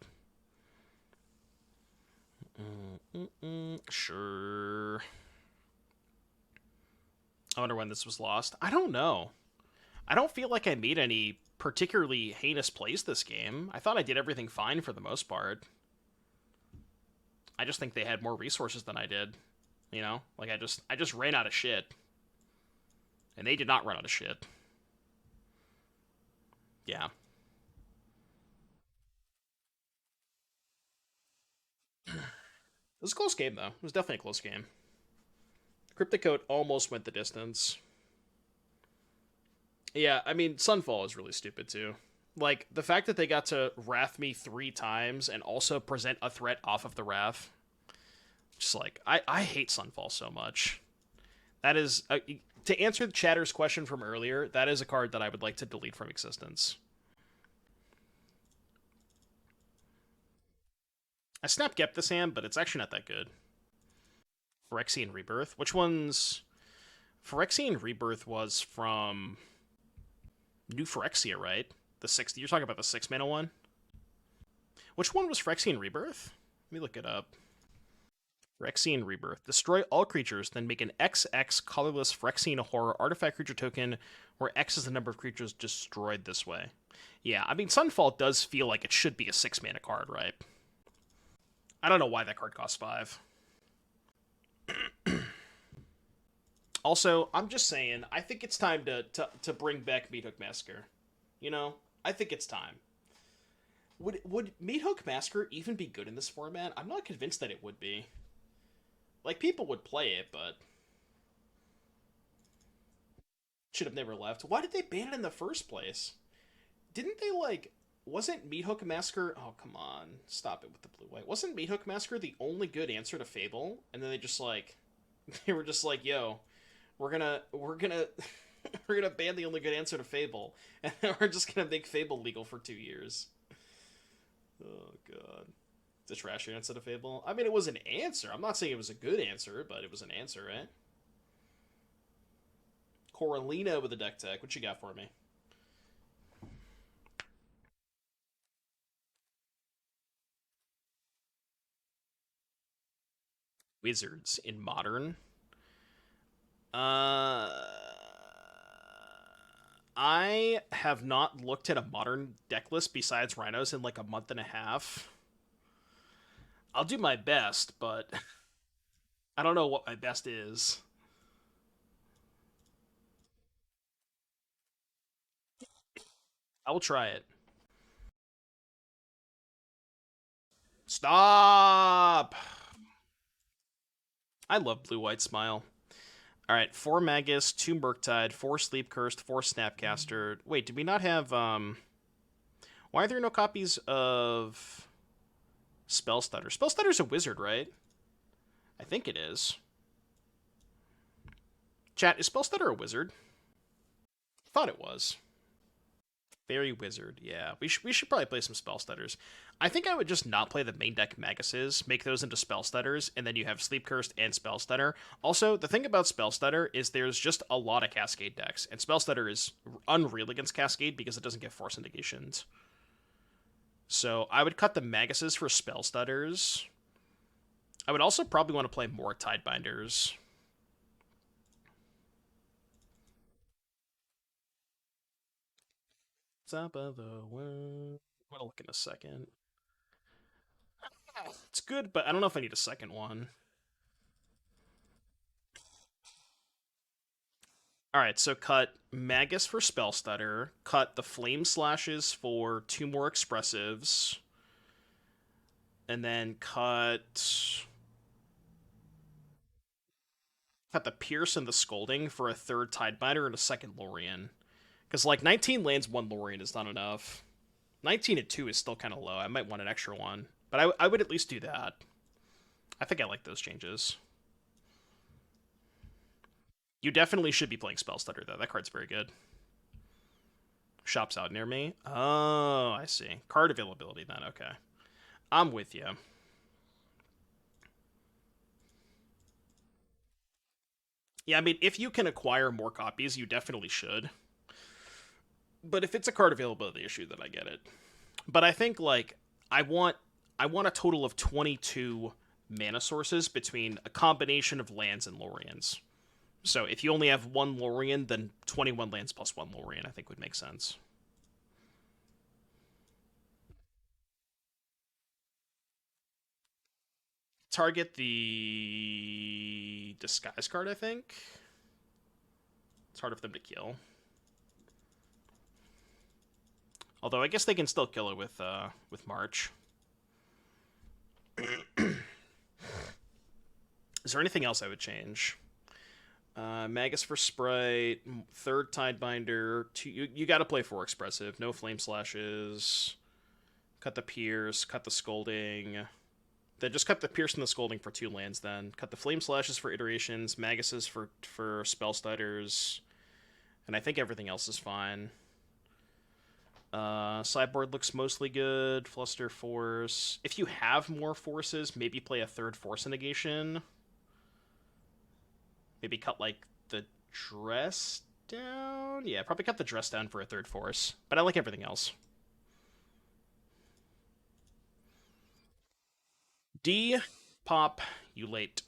sure. I wonder when this was lost. I don't know. I don't feel like I made any particularly heinous plays this game. I thought I did everything fine for the most part. I just think they had more resources than I did. You know, like I just ran out of shit, and they did not run out of shit. Yeah, it was a close game though. It was definitely a close game. Crypticoat almost went the distance. Yeah, I mean Sunfall is really stupid too. Like the fact that they got to wrath me 3 times and also present a threat off of the wrath. Just like I hate Sunfall so much. That is to answer the chatter's question from earlier. That is a card that I would like to delete from existence. I snap Gep this hand, but it's actually not that good. Phyrexian Rebirth. Which one's Phyrexian Rebirth was from New Phyrexia, right? The six. You're talking about the 6 mana one. Which one was Phyrexian Rebirth? Let me look it up. Phyrexian Rebirth. Destroy all creatures, then make an XX colorless Phyrexian Horror artifact creature token, where X is the number of creatures destroyed this way. Yeah, I mean Sunfall does feel like it should be a 6 mana card, right? I don't know why that card costs 5. Also, I'm just saying, I think it's time to bring back Meat Hook Massacre. You know, I think it's time. Would Meat Hook Massacre even be good in this format? I'm not convinced that it would be. Like people would play it, but should have never left. Why did they ban it in the first place? Didn't they like? Wasn't Meat Hook Massacre? Oh come on, stop it with the blue white. Wasn't Meat Hook Massacre the only good answer to Fable? And then they just like, they were just like, yo, we're gonna we're gonna ban the only good answer to Fable, and we're just gonna make Fable legal for 2 years. Oh god, it's a trash answer to Fable. I mean, it was an answer. I'm not saying it was a good answer, but it was an answer, right? Coralina with a deck tech. What you got for me? Wizards in Modern. Uh, I have not looked at a Modern deck list besides Rhinos in like a month and a half. I'll do my best, but I don't know what my best is. I will try it. Stop! I love Blue White Smile. All right, 4 Magus, 2 Murktide, 4 Sleep Cursed, 4 Snapcaster. Wait, did we not have why are there no copies of Spellstutter? Spellstutter's a wizard, right? I think it is. Chat, is Spellstutter a wizard? I thought it was. Fairy Wizard, yeah. We should probably play some Spellstutters. I think I would just not play the main deck Maguses, make those into Spellstutters, and then you have Sleep Cursed and Spellstutter. Also, the thing about Spellstutter is there's just a lot of Cascade decks, and Spellstutter is unreal against Cascade because it doesn't get Force Indications. So I would cut the Maguses for Spellstutters. I would also probably want to play more Tidebinders. Top of the world. I'm gonna look in a second. It's good, but I don't know if I need a second one. All right, so cut Magus for Spell Stutter, cut the Flame Slashes for 2 more expressives, and then cut the Pierce and the Scolding for a third Tidebinder and a second Lorien. Because, like, 19 lands, 1 Lorien is not enough. 19 and 2 is still kind of low. I might want an extra one. But I would at least do that. I think I like those changes. You definitely should be playing Spell Stutter, though. That card's very good. Shop's out near me. Oh, I see. Card availability, then. Okay. I'm with you. Yeah, I mean, if you can acquire more copies, you definitely should. But if it's a card availability issue, then I get it. But I think, like, I want I want a total of 22 mana sources between a combination of lands and Loriens. So if you only have 1 Lorien, then 21 lands plus 1 Lorien I think would make sense. Target the disguise card, I think. It's hard for them to kill. Although I guess they can still kill it with March. Is there anything else I would change? Magus for Sprite, third Tidebinder. You got to play 4 expressive. No Flame Slashes. Cut the Pierce. Cut the Scolding. Then just cut the Pierce and the Scolding for 2 lands. Then cut the Flame Slashes for iterations. Maguses for Spell Stutters. And I think everything else is fine. Sideboard looks mostly good. Fluster Force. If you have more forces, maybe play a third Force negation. Maybe cut, like, the dress down? Yeah, probably cut the dress down for a third Force. But I like everything else. D. Pop. You late.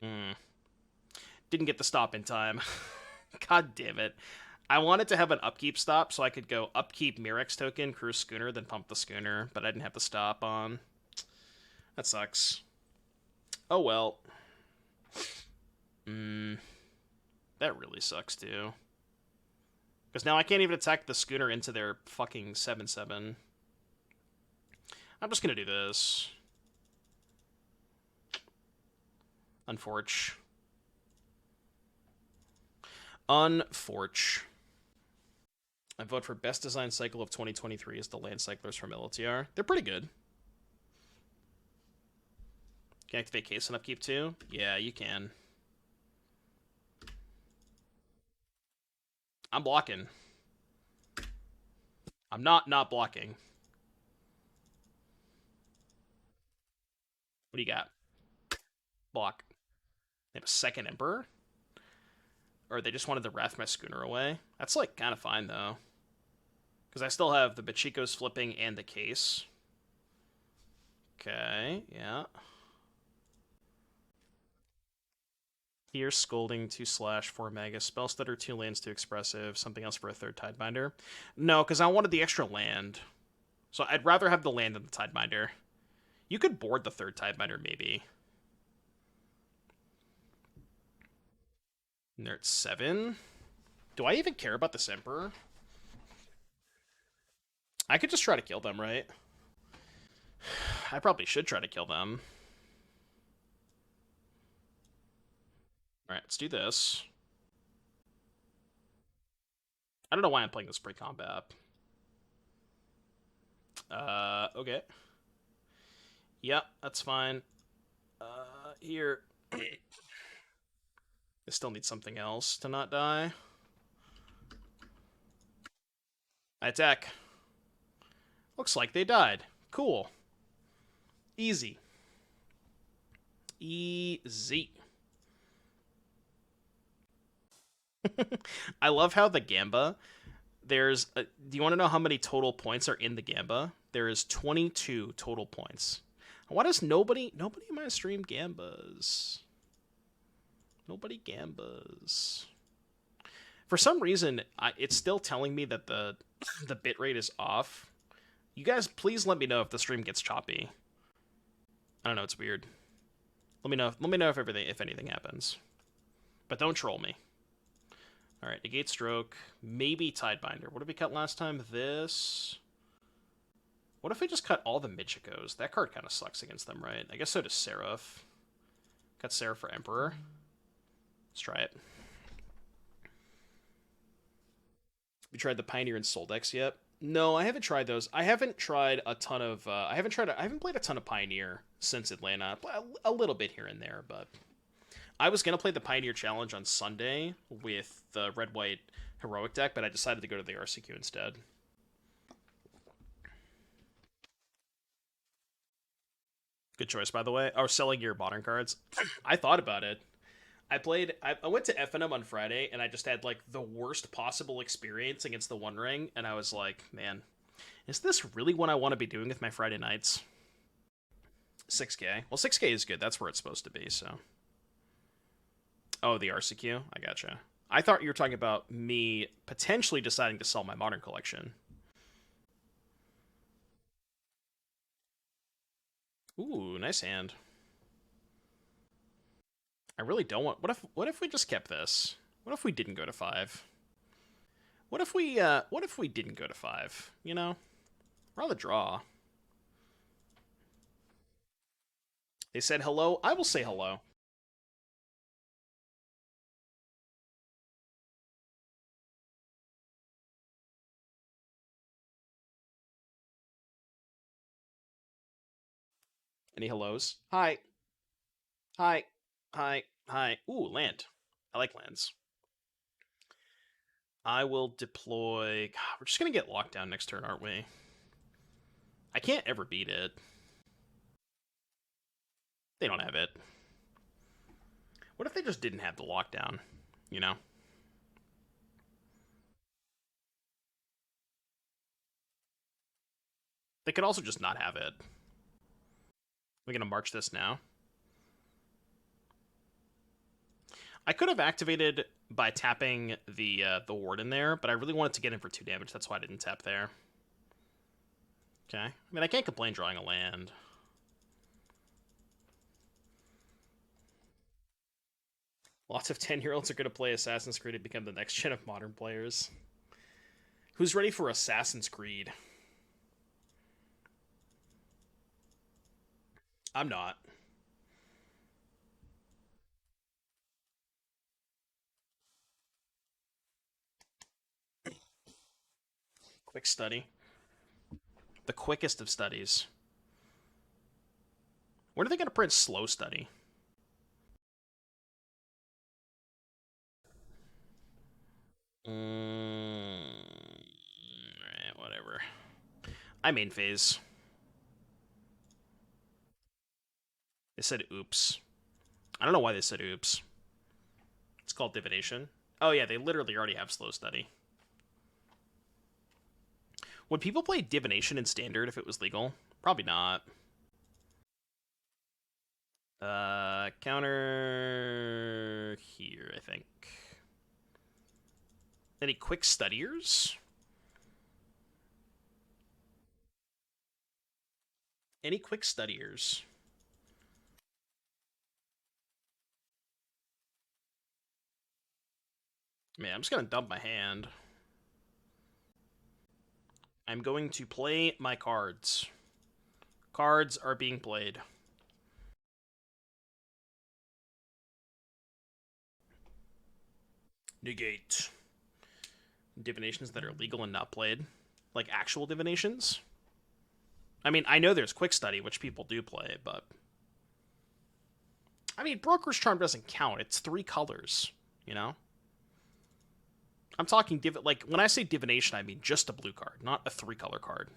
Hmm. Didn't get the stop in time. God damn it. I wanted to have an upkeep stop so I could go upkeep Mirex token, cruise schooner, then pump the schooner, but I didn't have the stop on. That sucks. Oh well. That really sucks too. Because now I can't even attack the schooner into their fucking 7/7. I'm just gonna do this. Unforge. Unforge. I vote for best design cycle of 2023 as the land cyclers from LTR. They're pretty good. Can I activate case and upkeep too? Yeah, you can. I'm blocking. I'm not blocking. What do you got? Block. They have a second Emperor? Or they just wanted to wrath my schooner away? That's, like, kind of fine, though. Because I still have the Bachikos flipping and the case. Okay, yeah. Here, Scolding, 2/4 Magus, Spell Stutter, 2 lands, 2 expressive, something else for a third Tidebinder. No, because I wanted the extra land. So I'd rather have the land than the Tidebinder. You could board the third Tidebinder, maybe. And they're at 7. Do I even care about this Emperor? I could just try to kill them, right? I probably should try to kill them. Alright, let's do this. I don't know why I'm playing this pre-combat. Okay. Yep, that's fine. Here. I still need something else to not die. I attack. Looks like they died. Cool. Easy. Easy. I love how the Gamba, do you want to know how many total points are in the Gamba? There is 22 total points. Why does nobody in my stream Gambas? Nobody Gambas. For some reason, it's still telling me that the bitrate is off. You guys, please let me know if the stream gets choppy. I don't know, it's weird. Let me know. Let me know if anything happens. But don't troll me. All right, negate stroke, maybe Tidebinder. What did we cut last time? This. What if we just cut all the Michikos? That card kind of sucks against them, right? I guess so does Seraph. Cut Seraph for Emperor. Let's try it. You tried the Pioneer and Soul decks yet? No, I haven't tried those. I haven't tried a ton of. I haven't played a ton of Pioneer since Atlanta. A little bit here and there, but I was gonna play the Pioneer Challenge on Sunday with the red white heroic deck, but I decided to go to the RCQ instead. Good choice, by the way. Oh, selling your modern cards. I thought about it. I went to FNM on Friday, and I just had, like, the worst possible experience against the One Ring, and I was like, man, is this really what I want to be doing with my Friday nights? 6K. Well, 6K is good. That's where it's supposed to be, so. Oh, the RCQ? I gotcha. I thought you were talking about me potentially deciding to sell my modern collection. Ooh, nice hand. I really don't want. What if we just kept this? What if we didn't go to 5? What if we didn't go to 5? You know, we're on the draw. They said hello. I will say hello. Any hellos? Hi. Hi. Hi. Hi. Ooh, land. I like lands. I will deploy. God, we're just gonna get locked down next turn, aren't we? I can't ever beat it. They don't have it. What if they just didn't have the lockdown? You know? They could also just not have it. We're gonna march this now. I could have activated by tapping the Warden there, but I really wanted to get in for 2 damage. That's why I didn't tap there. Okay. I mean, I can't complain drawing a land. Lots of 10-year-olds are going to play Assassin's Creed and become the next gen of modern players. Who's ready for Assassin's Creed? I'm not. Quick study. The quickest of studies. When are they going to print slow study? Alright, whatever. I main phase. They said oops. I don't know why they said oops. It's called divination. Oh yeah, they literally already have slow study. Would people play divination in standard if it was legal? Probably not. Counter here, I think. Any quick studiers? Any quick studiers? Man, I'm just gonna dump my hand. I'm going to play my cards. Cards are being played. Negate. Divinations that are legal and not played. Like actual divinations. I mean, I know there's quick study, which people do play, but... I mean, Broker's Charm doesn't count. It's 3 colors, you know? I'm talking, like, when I say divination, I mean just a blue card, not a 3-color card.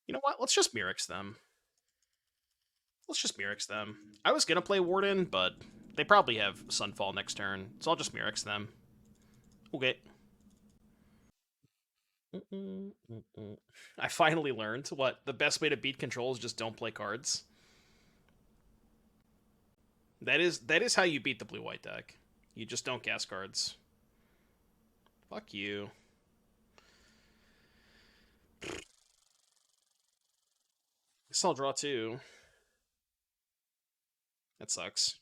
You know what? Let's just Mirrex them. Let's just Mirrex them. I was gonna play Warden, but they probably have Sunfall next turn, so I'll just Mirrex them. Okay. I finally learned what the best way to beat control is just don't play cards. That is how you beat the blue-white deck. You just don't cast cards. Fuck you. Guess I'll draw two. That sucks.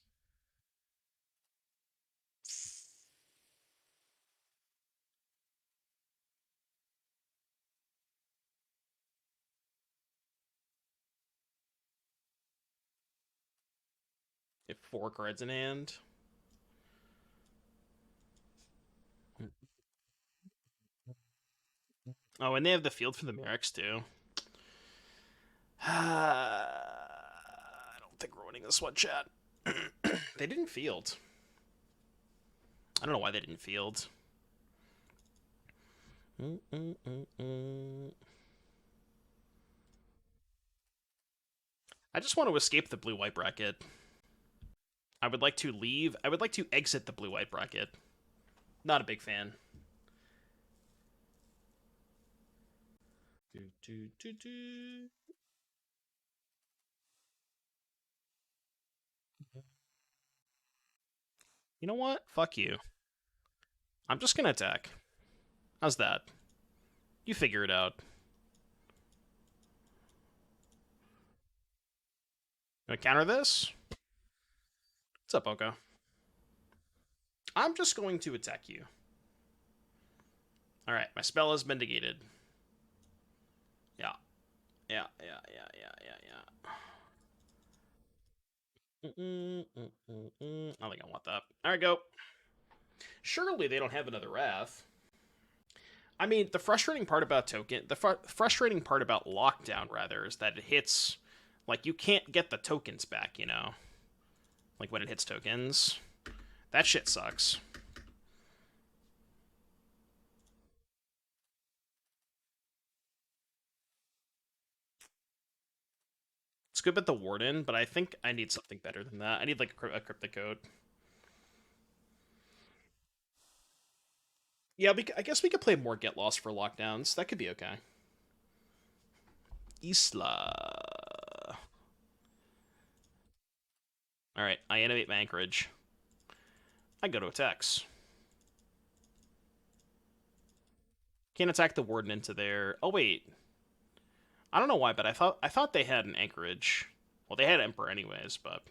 If 4 cards in hand. Oh, and they have the field for the Merrics too. I don't think we're winning this one, chat. They didn't field. I don't know why they didn't field. I just want to escape the blue-white bracket. I would like to leave. I would like to exit the blue-white bracket. Not a big fan. Do, do, do, do. You know what? Fuck you. I'm just gonna attack. How's that? You figure it out. Gonna counter this? What's up, Oko? I'm just going to attack you. Alright, my spell has been negated. Yeah. Yeah, yeah, yeah, yeah, yeah, yeah. I think I want that. Alright, go. Surely they don't have another Wrath. I mean, the frustrating part about frustrating part about lockdown rather is that it hits, like you can't get the tokens back. You know, like when it hits tokens, that shit sucks. It's good with the Warden, but I think I need something better than that. I need like a cryptic code. Yeah, I guess we could play more Get Lost for lockdowns. That could be okay. Isla. Alright, I animate my anchorage. I go to attacks. Can't attack the Warden into there. Oh, wait. I don't know why, but I thought they had an anchorage. Well, they had Emperor anyways, but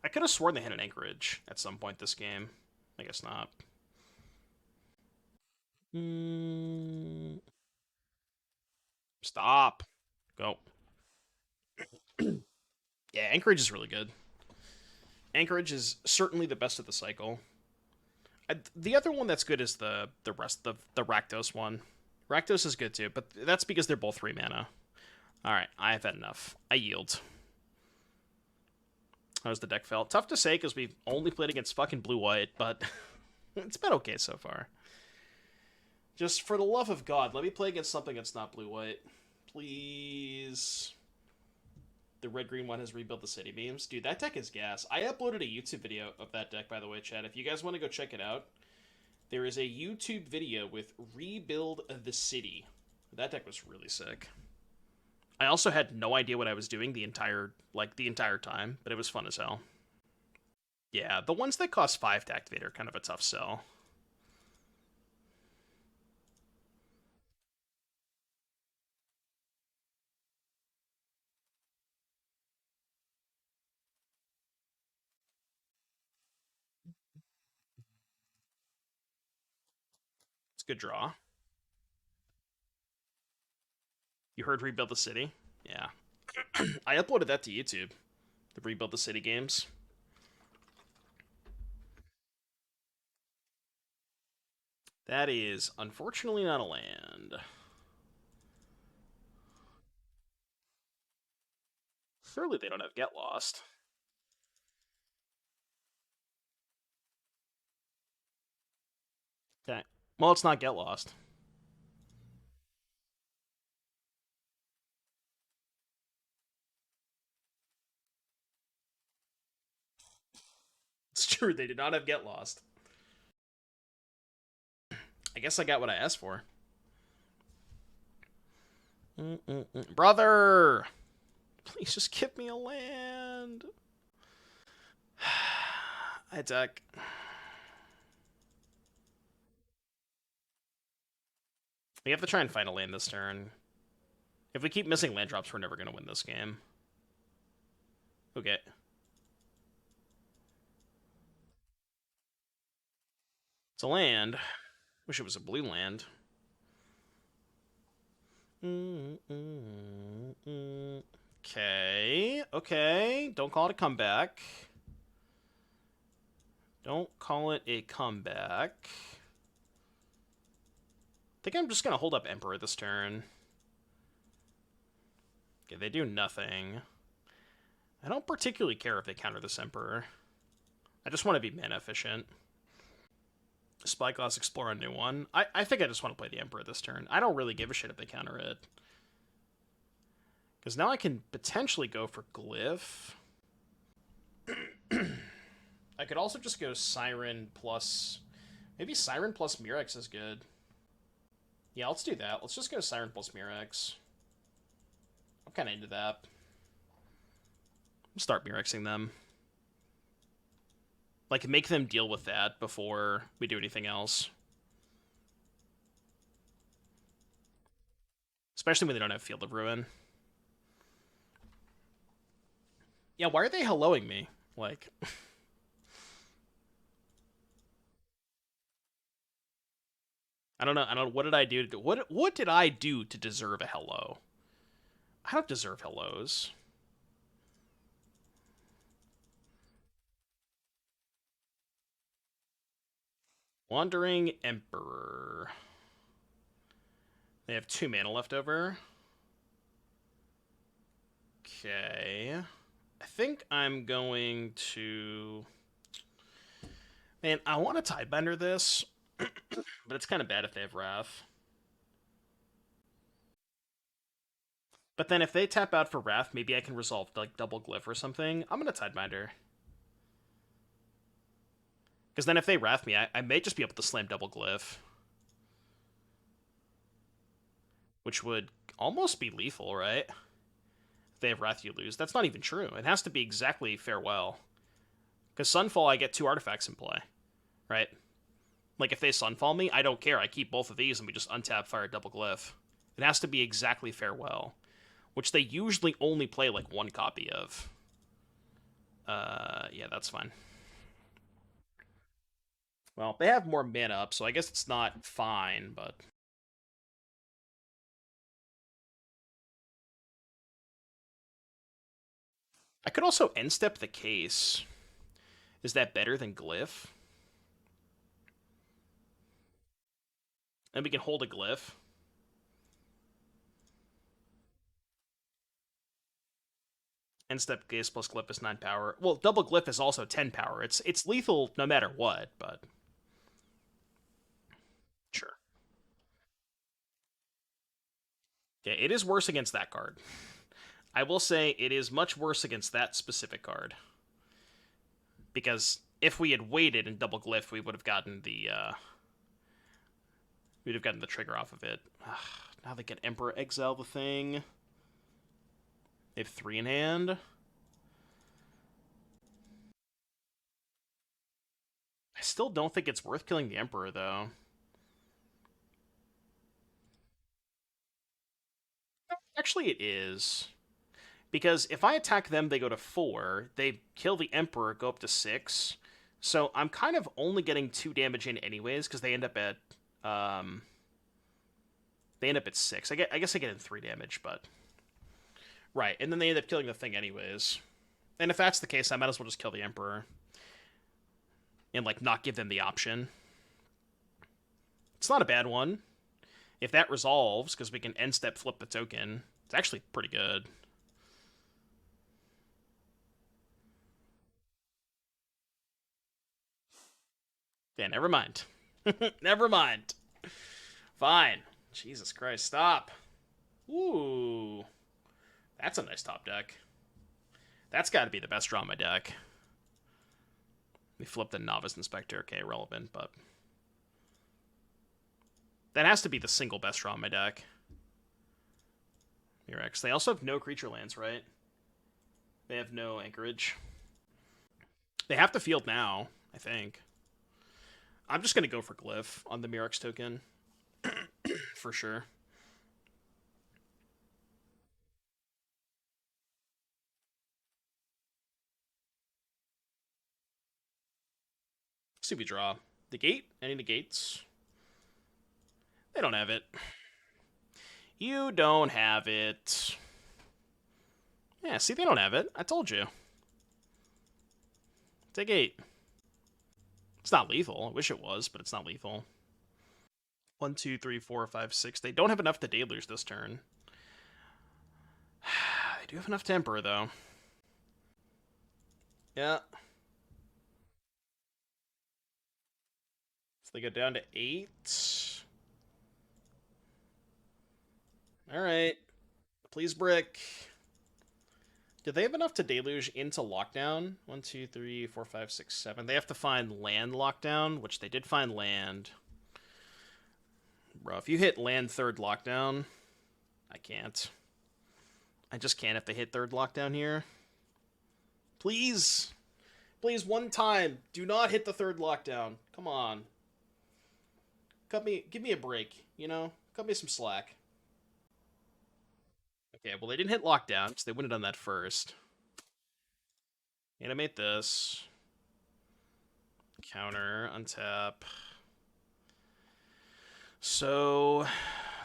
I could have sworn they had an anchorage at some point this game. I guess not. Stop. Go. Yeah, anchorage is really good. Anchorage is certainly the best of the cycle. The other one that's good is the rest of the Rakdos one. Rakdos is good too, but that's because they're both 3 mana. Alright, I've had enough. I yield. How's the deck felt? Tough to say because we've only played against fucking blue-white, but it's been okay so far. Just for the love of God, let me play against something that's not blue-white. Please. The red-green one has rebuilt the city beams. Dude, that deck is gas. I uploaded a YouTube video of that deck, by the way, chat. If you guys want to go check it out, there is a YouTube video with Rebuild the City. That deck was really sick. I also had no idea what I was doing the entire time, but it was fun as hell. Yeah, the ones that cost 5 to activate are kind of a tough sell. It's a good draw. You heard Rebuild the City? Yeah. I uploaded that to YouTube. The Rebuild the City games. That is unfortunately not a land. Surely they don't have Get Lost. Okay. Well, it's not Get Lost. It's true, they did not have Get Lost. I guess I got what I asked for. Brother! Please just give me a land. I attack. We have to try and find a land this turn. If we keep missing land drops, we're never going to win this game. Okay. It's a land. Wish it was a blue land. Okay. Okay. Don't call it a comeback. Don't call it a comeback. I think I'm just going to hold up Emperor this turn. Okay, they do nothing. I don't particularly care if they counter this Emperor. I just want to be mana efficient. Spyglass Explorer on new one. I think I just want to play the Emperor this turn. I don't really give a shit if they counter it. Because now I can potentially go for Glyph. I could also just go Siren plus... Maybe Siren plus Murex is good. Yeah, let's do that. Let's just go Siren plus Murex. I'm kind of into that. Start Murexing them. Like, make them deal with that before we do anything else. Especially when they don't have Field of Ruin. Yeah, why are they helloing me? Like... I don't know. What did I do? What did I do to deserve a hello? I don't deserve hellos. Wandering Emperor. They have 2 mana left over. Okay. I think I'm going to... Man, I want to Tidebinder this, but it's kind of bad if they have Wrath. But then if they tap out for Wrath, maybe I can resolve, like, double Glyph or something. I'm going to Tidebinder. Because then if they Wrath me, I may just be able to slam double Glyph. Which would almost be lethal, right? If they have Wrath, you lose. That's not even true. It has to be exactly Farewell. Because Sunfall, I get 2 artifacts in play, right? Like, if they Sunfall me, I don't care. I keep both of these, and we just untap, fire, double Glyph. It has to be exactly Farewell, which they usually only play, like, 1 copy of. Yeah, that's fine. Well, they have more mana up, so I guess it's not fine, but... I could also end step the case. Is that better than Glyph? And we can hold a Glyph. End step case plus Glyph is 9 power. Well, double Glyph is also 10 power. It's lethal no matter what, but... Sure. Okay, it is worse against that card. I will say it is much worse against that specific card. Because if we had waited and double Glyph, we would have gotten the we'd have gotten the trigger off of it. Ugh, now they get Emperor Exile the thing. They have 3 in hand. I still don't think it's worth killing the Emperor, though. Actually, it is. Because if I attack them, they go to 4. They kill the Emperor, go up to 6. So I'm kind of only getting 2 damage in anyways, because they end up at... they end up at 6. I guess I get in 3 damage, but... Right, and then they end up killing the thing anyways. And if that's the case, I might as well just kill the Emperor. And, like, not give them the option. It's not a bad one. If that resolves, because we can end step flip the token, it's actually pretty good. Yeah, never mind. Never mind. Fine. Jesus Christ, stop. Ooh. That's a nice top deck. That's got to be the best draw on my deck. We flip the Novice Inspector. Okay, irrelevant, but... That has to be the single best draw on my deck. Murex. They also have no creature lands, right? They have no anchorage. They have to field now, I think. I'm just gonna go for Glyph on the Mirrex token for sure. See if we draw. Negate? Any negates? They don't have it. You don't have it. Yeah, see, they don't have it. I told you. Take 8. It's not lethal. I wish it was, but it's not lethal. 1, 2, 3, 4, 5, 6. They don't have enough to deluge this turn. They do have enough temper, though. Yeah. So they go down to 8. Alright. Please brick. Do they have enough to deluge into lockdown? 1, 2, 3, 4, 5, 6, 7. They have to find land lockdown, which they did find land. Bro, if you hit land third lockdown, I can't. I just can't if they hit third lockdown here. Please. Please, one time. Do not hit the third lockdown. Come on. Give me a break, you know? Cut me some slack. Okay, well, they didn't hit lockdown, so they wouldn't have done that first. Animate this. Counter, untap. So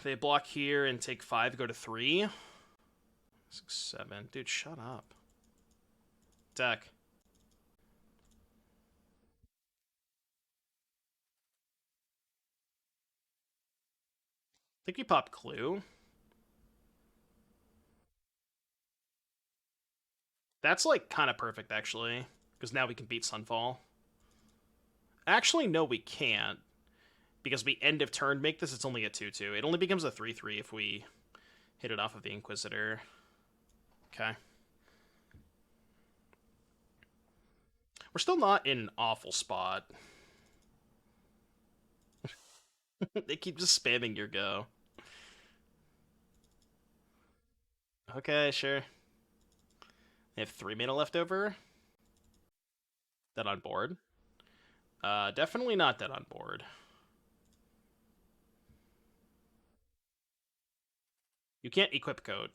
they block here and take 5, go to 3. 6, 7. Dude, shut up. Attack. I think we pop Clue. That's like kind of perfect, actually, because now we can beat Sunfall. Actually, no, we can't, because we end of turn make this. It's only a 2/2. It only becomes a 3/3 if we hit it off of the Inquisitor. Okay. We're still not in an awful spot. They keep just spamming your go. Okay, sure. They have 3 mana left over. Dead on board. Definitely not dead on board. You can't equip code.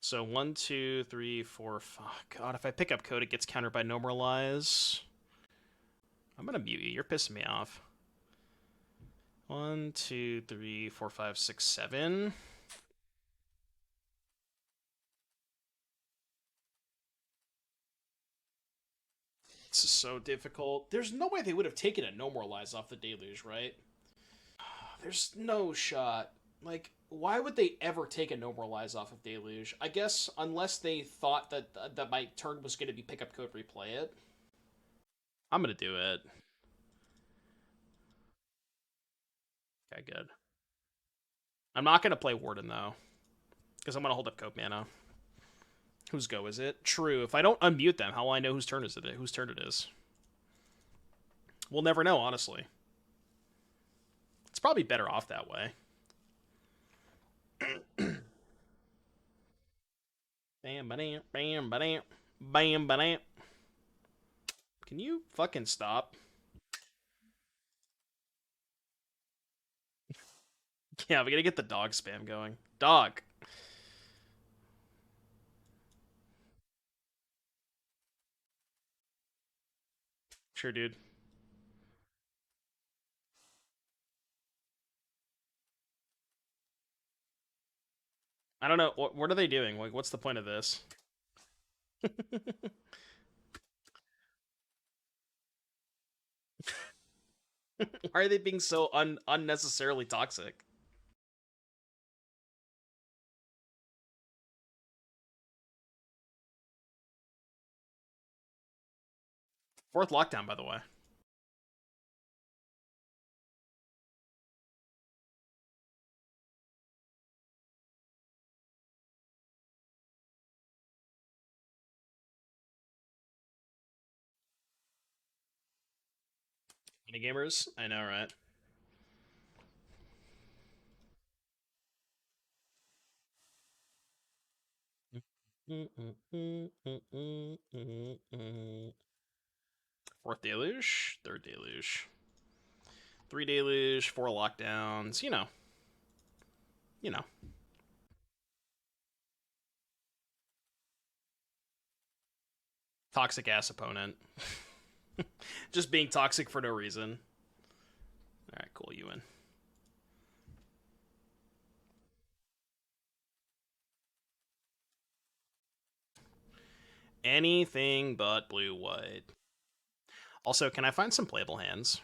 So 1, 2, 3, 4, 5. God, if I pick up code, it gets countered by Normalize. I'm gonna mute you. You're pissing me off. 1, 2, 3, 4, 5, 6, 7. This is so difficult. There's no way they would have taken a Normalize off the Deluge, right? There's no shot. Like, why would they ever take a Normalize off of Deluge? I guess unless they thought that my turn was going to be pick up code, replay it. I'm gonna do it. Okay, good. I'm not gonna play Warden though, because I'm gonna hold up Cope mana. Whose go is it? True. If I don't unmute them, how will I know whose turn is it? Whose turn it is? We'll never know, honestly. It's probably better off that way. Bam, bam, bam, bam, bam, bam. Can you fucking stop? Yeah, we gotta get the dog spam going. Dog. Sure, dude. I don't know. What are they doing? Like, what's the point of this? Why are they being so unnecessarily toxic? Fourth lockdown, by the way. Minigamers? I know, right? Fourth deluge, third deluge, three deluge, four lockdowns. You know, toxic ass opponent, just being toxic for no reason. All right, cool. You win. Anything but blue white. Also, can I find some playable hands?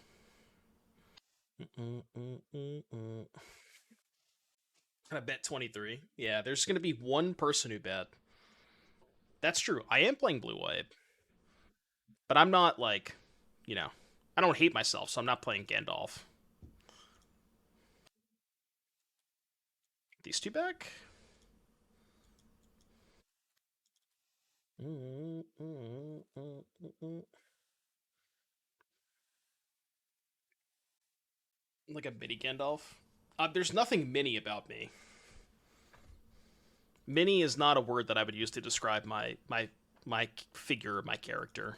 I bet 23. Yeah, there's going to be one person who bet. That's true. I am playing blue white, but I'm not like, you know, I don't hate myself, so I'm not playing Gandalf. These two back? Like a mini Gandalf? There's nothing mini about me. Mini is not a word that I would use to describe my figure, my character.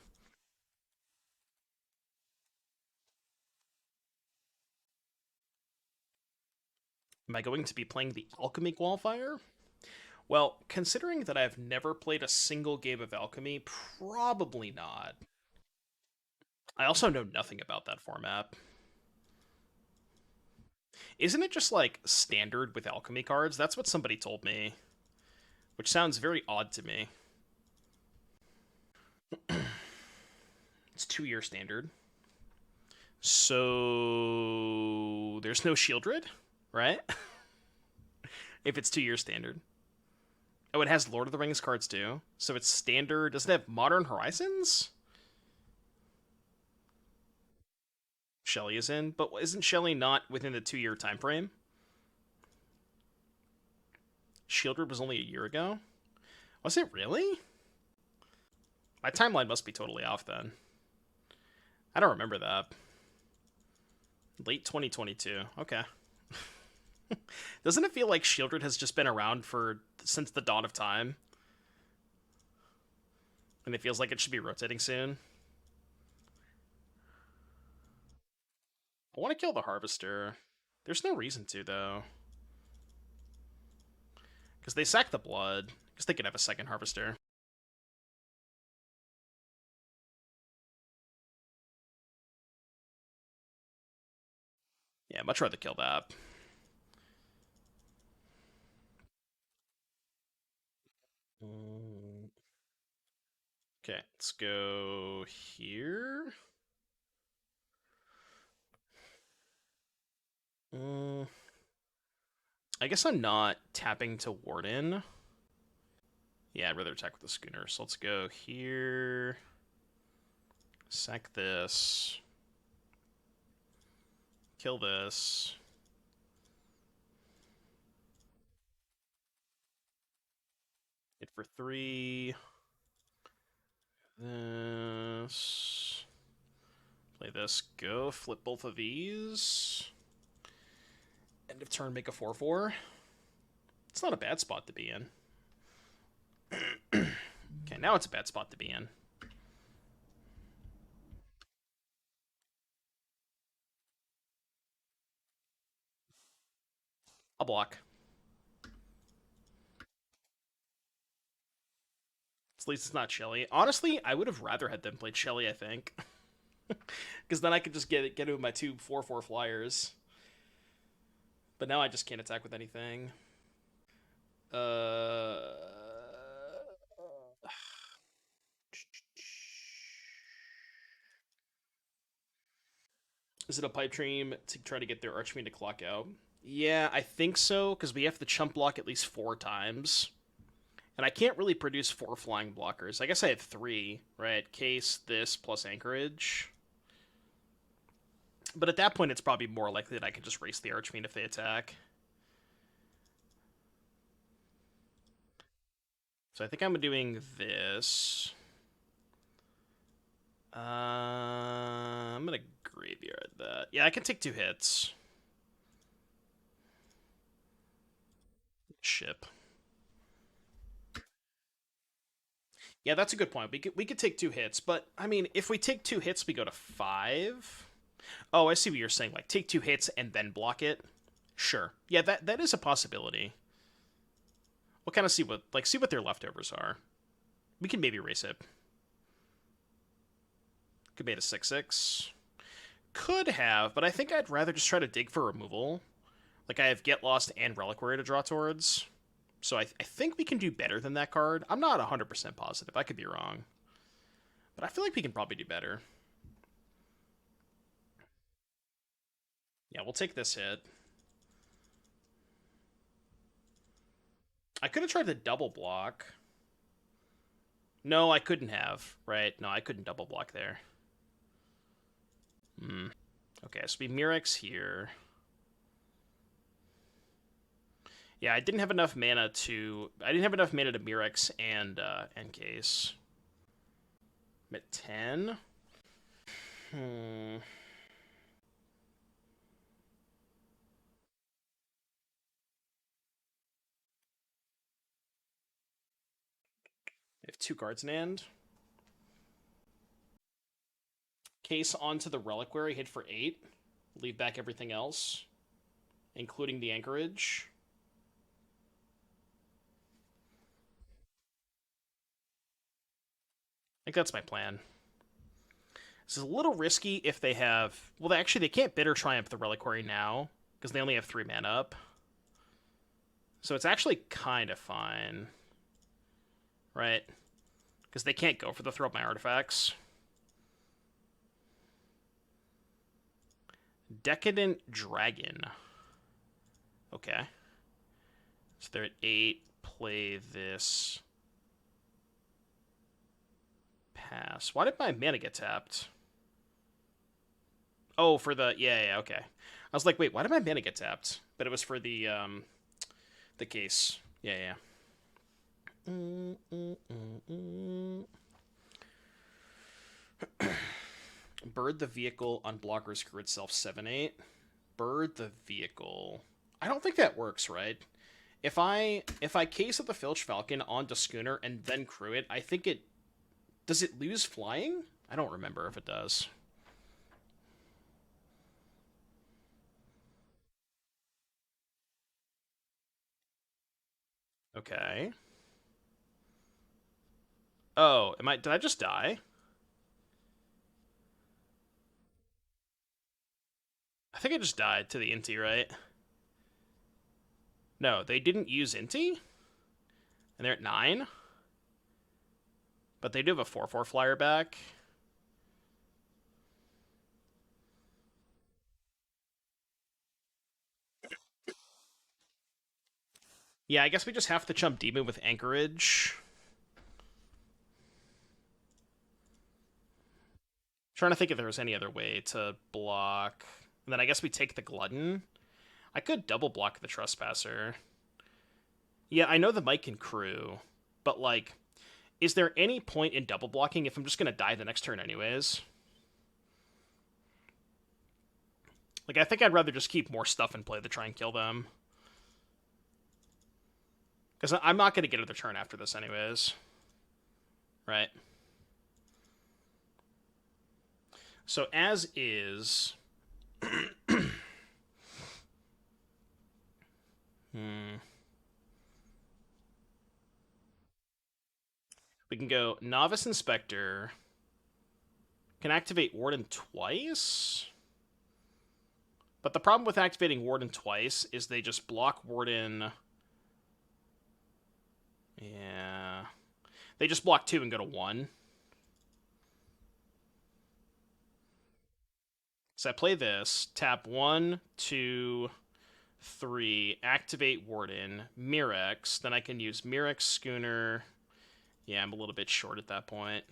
Am I going to be playing the Alchemy qualifier? Well, considering that I've never played a single game of Alchemy, probably not. I also know nothing about that format. Isn't it just like standard with Alchemy cards? That's what somebody told me, which sounds very odd to me. It's 2 year standard. So there's no Shieldred, right? If it's 2 year standard. Oh, it has Lord of the Rings cards too. So it's standard. Doesn't it have Modern Horizons? Shelly is in, but isn't Shelly not within the 2 year time frame? Shieldred was only a year ago. Was it really? My timeline must be totally off then. I don't remember that. Late 2022. Okay. Doesn't it feel like Shieldred has just been around for since the dawn of time? And it feels like it should be rotating soon. I want to kill the Harvester. There's no reason to, though. Because they sack the blood. Because they could have a second Harvester. Yeah, much rather kill that. Okay, let's go here. I guess I'm not tapping to Warden. Yeah, I'd rather attack with the Schooner. So let's go here. Sack this. Kill this. Hit for 3. This. Play this. Go. Flip both of these. End of turn, make a 4/4. It's not a bad spot to be in. Okay, now it's a bad spot to be in. I'll block. At least it's not Shelly. Honestly, I would have rather had them played Shelly, I think. Because then I could just get it with my two 4/4 flyers. But now I just can't attack with anything. Uh. Is it a pipe dream to try to get their Archfiend to clock out? Yeah, I think so, because we have to chump block at least 4 times. And I can't really produce 4 flying blockers. I guess I have 3, right? Case, this, plus Anchorage. But at that point, it's probably more likely that I could just race the Archfiend if they attack. So I think I'm doing this. I'm gonna graveyard that. Yeah, I can take 2 hits. Ship. Yeah, that's a good point. We could take 2 hits, but I mean, if we take 2 hits, we go to 5. Oh, I see what you're saying. Like take 2 hits and then block it. Sure. Yeah, that is a possibility. We'll kind of see what their leftovers are. We can maybe race it. Could be a 6/6. Could have, but I think I'd rather just try to dig for removal. Like I have Get Lost and Reliquary to draw towards. So I think we can do better than that card. I'm not 100% positive. I could be wrong. But I feel like we can probably do better. Yeah, we'll take this hit. I could have tried to double block. No, I couldn't have. Right? No, I couldn't double block there. Okay, so we Mirrex here. Yeah, I didn't have enough mana to. I didn't have enough mana to Mirrex and Encase. I'm at 10. Hmm. I have 2 cards in hand. Case onto the Reliquary, hit for 8. Leave back everything else, including the anchorage. I think that's my plan. This is a little risky if they have. Well, they can't Bitter Triumph the Reliquary now because they only have 3 mana up. So it's actually kind of fine, right? Because they can't go for the Throw Up My Artifacts. Decadent Dragon. Okay. So they're at 8. Play this. Pass. Why did my mana get tapped? Oh, for the yeah, okay. I was like, wait, why did my mana get tapped? But it was for the case. Yeah. Bird the vehicle, unblocker, screw itself 7/8. Bird the vehicle. I don't think that works, right? If I case at the Filch Falcon onto Schooner and then crew it, I think it does it lose flying? I don't remember if it does. Okay. Oh, did I just die? I think I just died to the Inti, right? No, they didn't use Inti? And they're at 9? But they do have a 4/4 flyer back. Yeah, I guess we just have to chump Demon with Anchorage. Trying to think if there was any other way to block. And then I guess we take the Glutton. I could double block the Trespasser. Yeah, I know the Mike can crew, but like, is there any point in double blocking if I'm just gonna die the next turn anyways? Like, I think I'd rather just keep more stuff in play to try and kill them. Because I'm not gonna get another turn after this anyways. Right? So as is... We can go Novice Inspector. Can activate Warden twice? But the problem with activating Warden twice is they just block Warden... Yeah... They just block 2 and go to 1. So I play this, tap 1, 2, 3, activate Warden, Mirrex, then I can use Mirrex, Schooner. Yeah, I'm a little bit short at that point.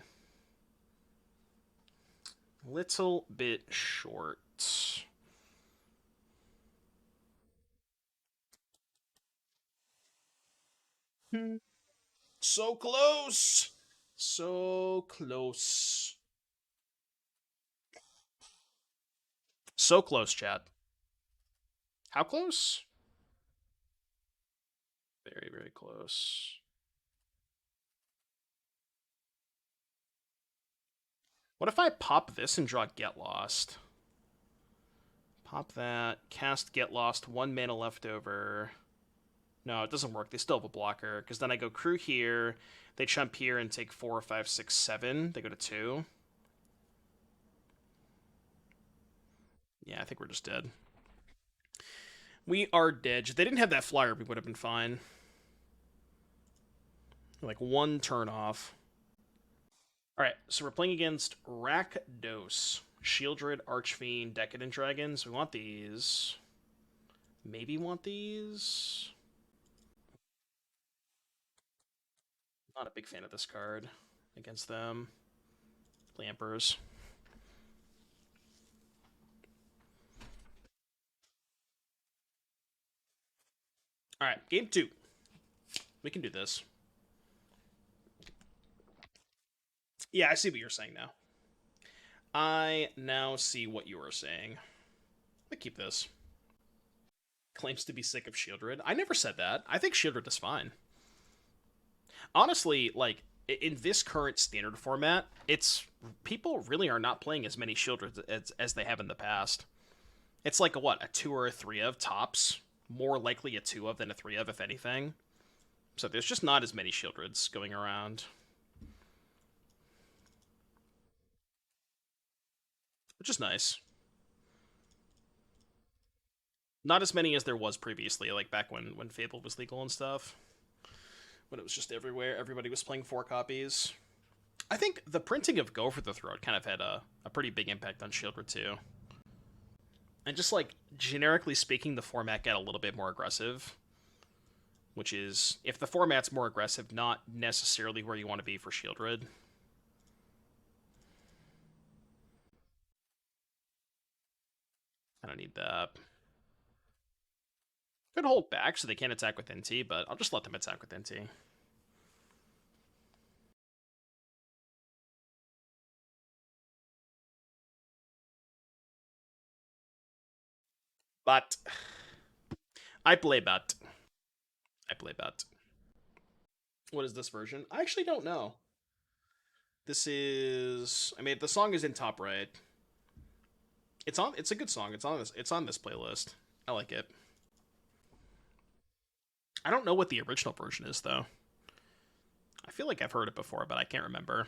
Little bit short. So close! So close. So close, chat. How close? Very, very close. What if I pop this and draw Get Lost? Pop that, cast Get Lost, 1 mana left over. No, it doesn't work. They still have a blocker, because then I go crew here, they chump here and take 4, 5, 6, 7. They go to 2. Yeah, I think we're just dead. We are dead. If they didn't have that flyer, we would have been fine. Like 1 turn off. Alright, so we're playing against Rakdos. Shieldred, Archfiend, Decadent Dragons. We want these. Maybe want these. Not a big fan of this card against them. Play Emperors. Alright, game 2. We can do this. Yeah, I see what you're saying now. I now see what you are saying. I keep this. Claims to be sick of Shieldred. I never said that. I think Shieldred is fine. Honestly, like, in this current standard format, it's people really are not playing as many Shieldreds as they have in the past. It's like a 2 or a 3 of tops. More likely a 2 of than a 3 of, if anything. So there's just not as many Shieldreds going around. Which is nice. Not as many as there was previously, like back when Fable was legal and stuff. When it was just everywhere, everybody was playing 4 copies. I think the printing of Go for the Throat kind of had a pretty big impact on Shieldred too. And just like, generically speaking, the format got a little bit more aggressive. Which is, if the format's more aggressive, not necessarily where you want to be for Shieldred. I don't need that. Could hold back so they can't attack with NT, but I'll just let them attack with NT. But I play bet. I play bet. What is this version? I actually don't know. This is, I mean, the song is in top right. It's a good song. It's on this playlist. I like it. I don't know what the original version is though. I feel like I've heard it before, but I can't remember.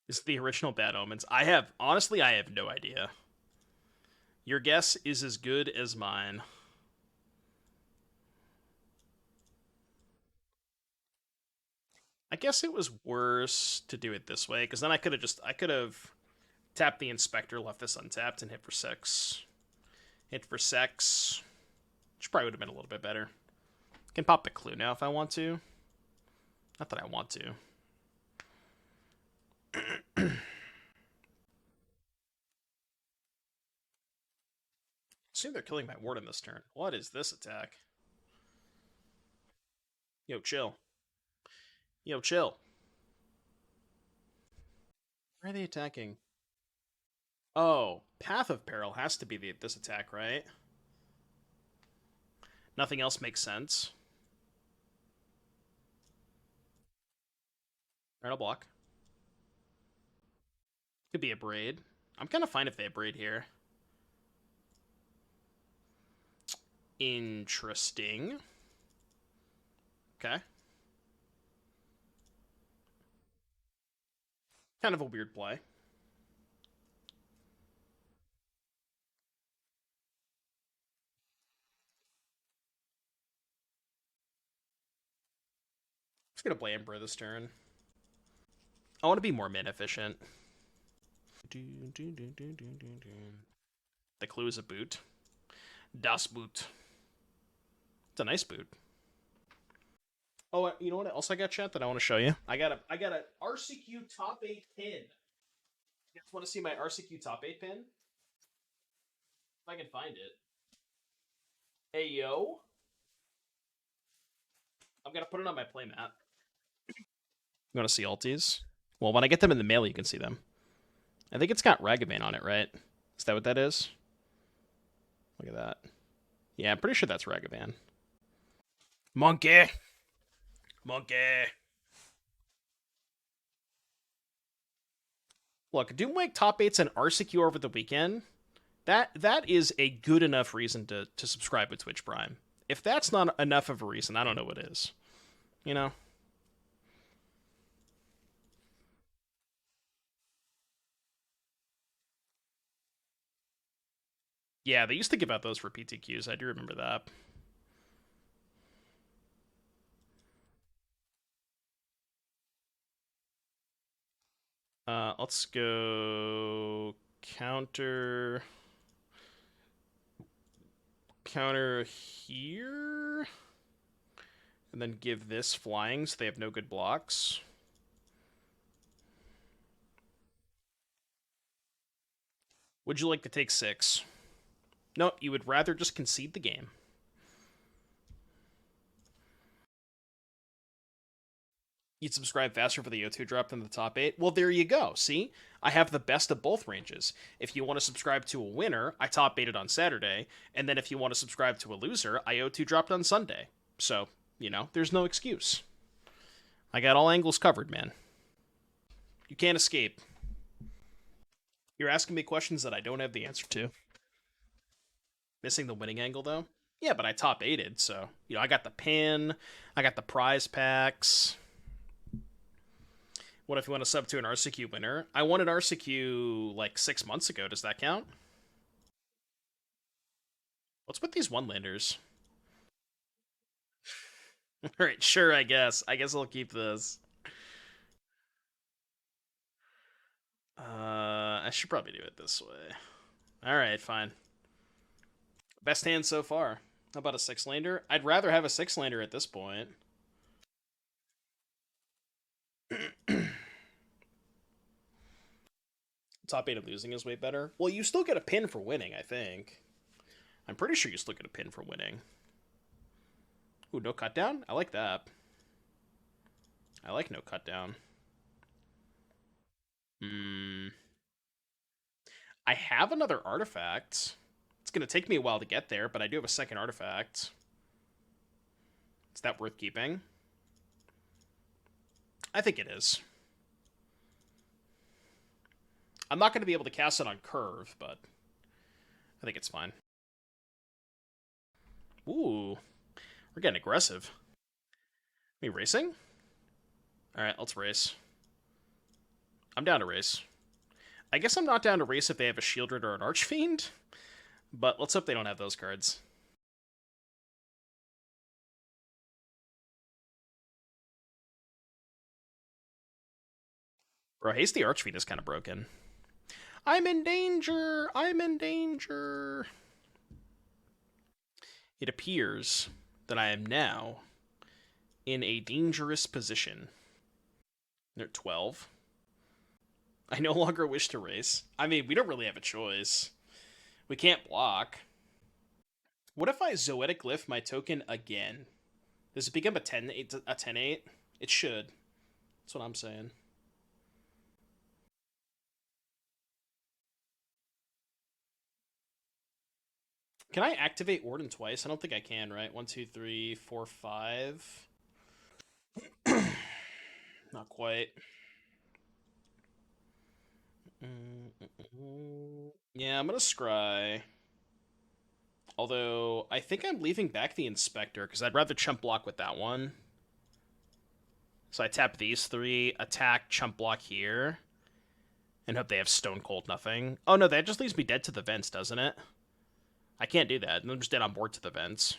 Is the original Bad Omens? Honestly, I have no idea. Your guess is as good as mine. I guess it was worse to do it this way, because then I could have tapped the Inspector, left this untapped, and hit for 6. Hit for 6. Which probably would have been a little bit better. I can pop the Clue now if I want to. Not that I want to. Assume they're killing my Warden this turn. What is this attack? Yo, chill. Yo, chill. Where are they attacking? Oh, Path of Peril has to be this attack, right? Nothing else makes sense. Alright, I'll block. Could be a Braid. I'm kind of fine if they have Braid here. Interesting. Okay. Kind of a weird play. Just gonna play Emperor this turn. I want to be more mana efficient. The Clue is a boot. Das Boot. It's a nice boot. Oh, you know what else I got, chat, that I want to show you? I got a RCQ top 8 pin. You guys want to see my RCQ top 8 pin? If I can find it. Hey, yo. I'm going to put it on my playmat. You want to see alties? Well, when I get them in the mail, you can see them. I think it's got Ragavan on it, right? Is that what that is? Look at that. Yeah, I'm pretty sure that's Ragavan. Monkey! Monkey. Look, Doomwake top 8's an RCQ over the weekend. That is a good enough reason to subscribe with Twitch Prime. If that's not enough of a reason, I don't know what is. You know? Yeah, they used to give out those for PTQs. I do remember that. Let's go counter here, and then give this flying so they have no good blocks. Would you like to take 6? No, you would rather just concede the game. You'd subscribe faster for the O2 drop than the top 8? Well, there you go. See? I have the best of both ranges. If you want to subscribe to a winner, I top 8'd on Saturday, and then if you want to subscribe to a loser, I O2 dropped on Sunday. So, there's no excuse. I got all angles covered, man. You can't escape. You're asking me questions that I don't have the answer to. Missing the winning angle, though? Yeah, but I top 8'd, so, I got the pin, I got the prize packs. What if you want to sub to an RCQ winner? I won an RCQ like 6 months ago. Does that count? What's with these one-landers? Alright, sure, I guess. I guess I'll keep this. I should probably do it this way. Alright, fine. Best hand so far. How about a 6-lander? I'd rather have a 6-lander at this point. Top 8 of losing is way better. Well, you still get a pin for winning, I think. I'm pretty sure you still get a pin for winning. Ooh, no cut down? I like that. I like no cut down. I have another artifact. It's going to take me a while to get there, but I do have a second artifact. Is that worth keeping? I think it is. I'm not going to be able to cast it on curve, but I think it's fine. Ooh, we're getting aggressive. Are we racing? Alright, let's race. I'm down to race. I guess I'm not down to race if they have a Shieldred or an Archfiend, but let's hope they don't have those cards. Bro, Hasty Archfiend is kind of broken. I'm in danger! I'm in danger! It appears that I am now in a dangerous position. They're at 12. I no longer wish to race. I mean, we don't really have a choice. We can't block. What if I Zoetic Glyph my token again? Does it become a 10-8? A 10-8? It should. That's what I'm saying. Can I activate Warden twice? I don't think I can, right? 1, 2, 3, 4, 5. Not quite. Yeah, I'm gonna scry. Although, I think I'm leaving back the Inspector, because I'd rather chump block with that one. So I tap these 3, attack, chump block here, and hope they have Stone Cold nothing. Oh no, that just leaves me dead to the vents, doesn't it? I can't do that. I'm just dead on board to the vents.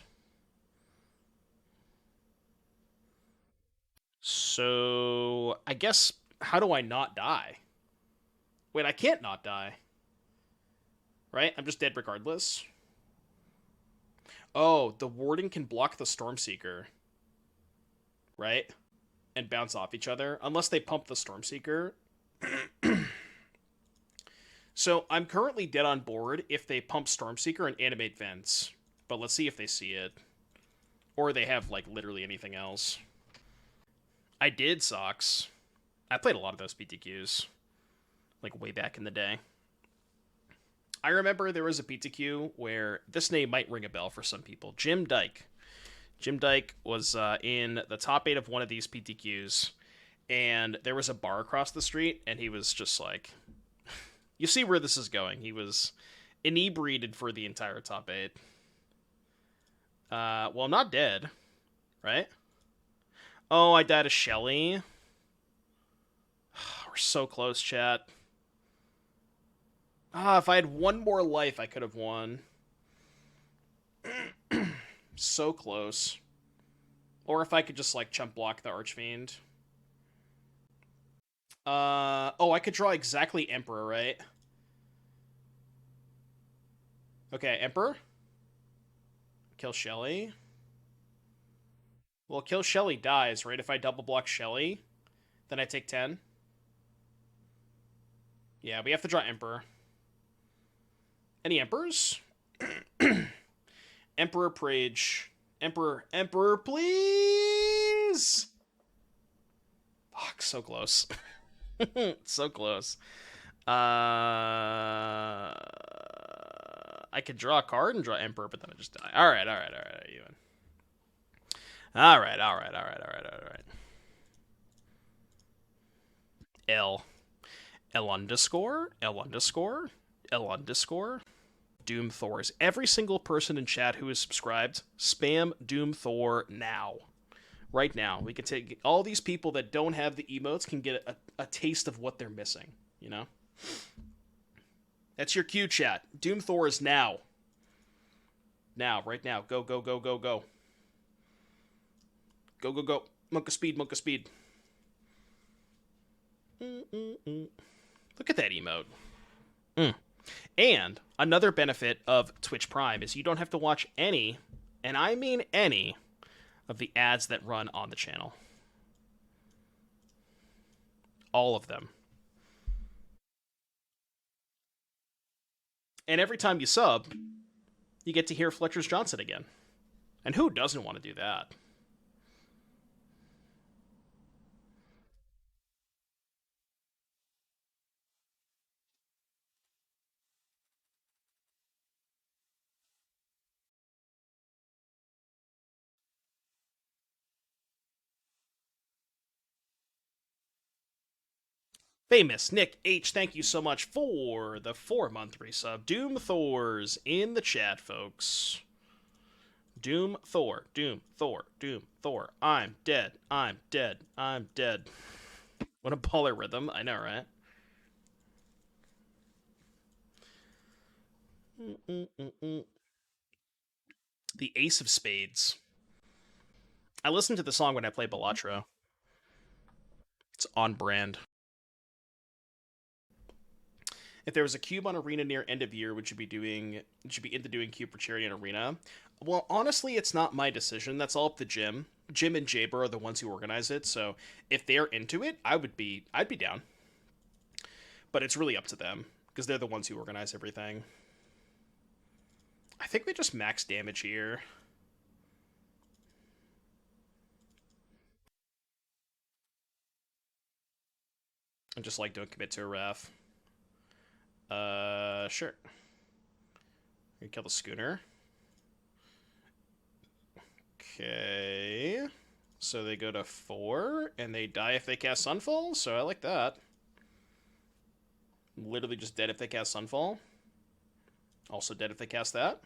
So, I guess, how do I not die? Wait, I can't not die. Right? I'm just dead regardless. Oh, the Warden can block the Stormseeker. Right? And bounce off each other. Unless they pump the Stormseeker. So, I'm currently dead on board if they pump Stormseeker and animate vents. But let's see if they see it. Or they have, like, literally anything else. I did, Socks. I played a lot of those PTQs. Like, way back in the day. I remember there was a PTQ where this name might ring a bell for some people. Jim Dyke. Jim Dyke was in the top 8 of one of these PTQs, and there was a bar across the street, and he was just like, you see where this is going. He was inebriated for the entire top 8. Well, I'm not dead, right? Oh, I died to Shelly. We're so close, chat. If I had one more life, I could have won. So close. Or if I could just, like, chump block the Archfiend. I could draw exactly Emperor, right? Okay, Emperor. Kill Shelly. Well, kill Shelly dies, right? If I double block Shelly, then I take 10. Yeah, we have to draw Emperor. Any Emperors? Emperor, Prage. Emperor, please! Fuck, so close. So close. I could draw a card and draw Emperor, but then I just die. Alright, Ewan. Alright. L. L underscore. Doom Thors. Every single person in chat who is subscribed, spam Doom Thor now. Right now. We can take all these people that don't have the emotes can get a taste of what they're missing, you know? That's your cue, chat. Doom Thors now. Now, right now. Go. Go. Monka speed. Look at that emote. And another benefit of Twitch Prime is you don't have to watch any, and I mean any, of the ads that run on the channel. All of them. And every time you sub, you get to hear Fletcher's Johnson again. And who doesn't want to do that? Famous Nick H, thank you so much for the 4-month resub. Doom Thors in the chat, folks. Doom Thor. I'm dead. What a baller rhythm. I know, right? The Ace of Spades. I listen to the song when I play Balatro. It's on brand. If there was a cube on Arena near end of year, would you be into doing cube for charity on Arena? Well, honestly, it's not my decision. That's all up to Jim. Jim and Jaber are the ones who organize it, so if they're into it, I'd be down. But it's really up to them, because they're the ones who organize everything. I think we just max damage here. I just like don't commit to a Wrath. Sure. We kill the schooner. Okay. So they go to 4, and they die if they cast Sunfall, so I like that. Literally just dead if they cast Sunfall. Also dead if they cast that.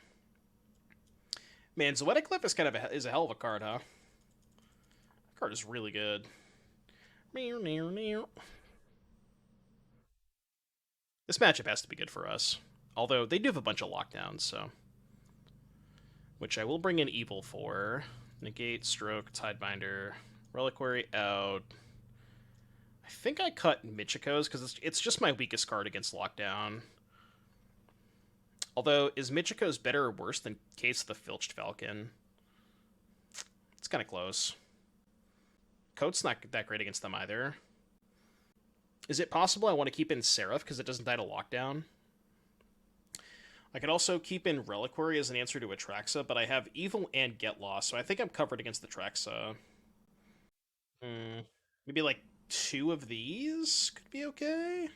Man, Zoetic Cliff is kind of is a hell of a card, huh? That card is really good. This matchup has to be good for us. Although, they do have a bunch of lockdowns, so... Which I will bring in Evil for. Negate, Stroke, Tidebinder, Reliquary out. I think I cut Michiko's, because it's just my weakest card against lockdown. Although, is Michiko's better or worse than Case of the Filched Falcon? It's kind of close. Coat's not that great against them either. Is it possible I want to keep in Seraph because it doesn't die to lockdown? I could also keep in Reliquary as an answer to Atraxa, but I have Evil and Get Lost, so I think I'm covered against Atraxa. Maybe like 2 of these could be okay?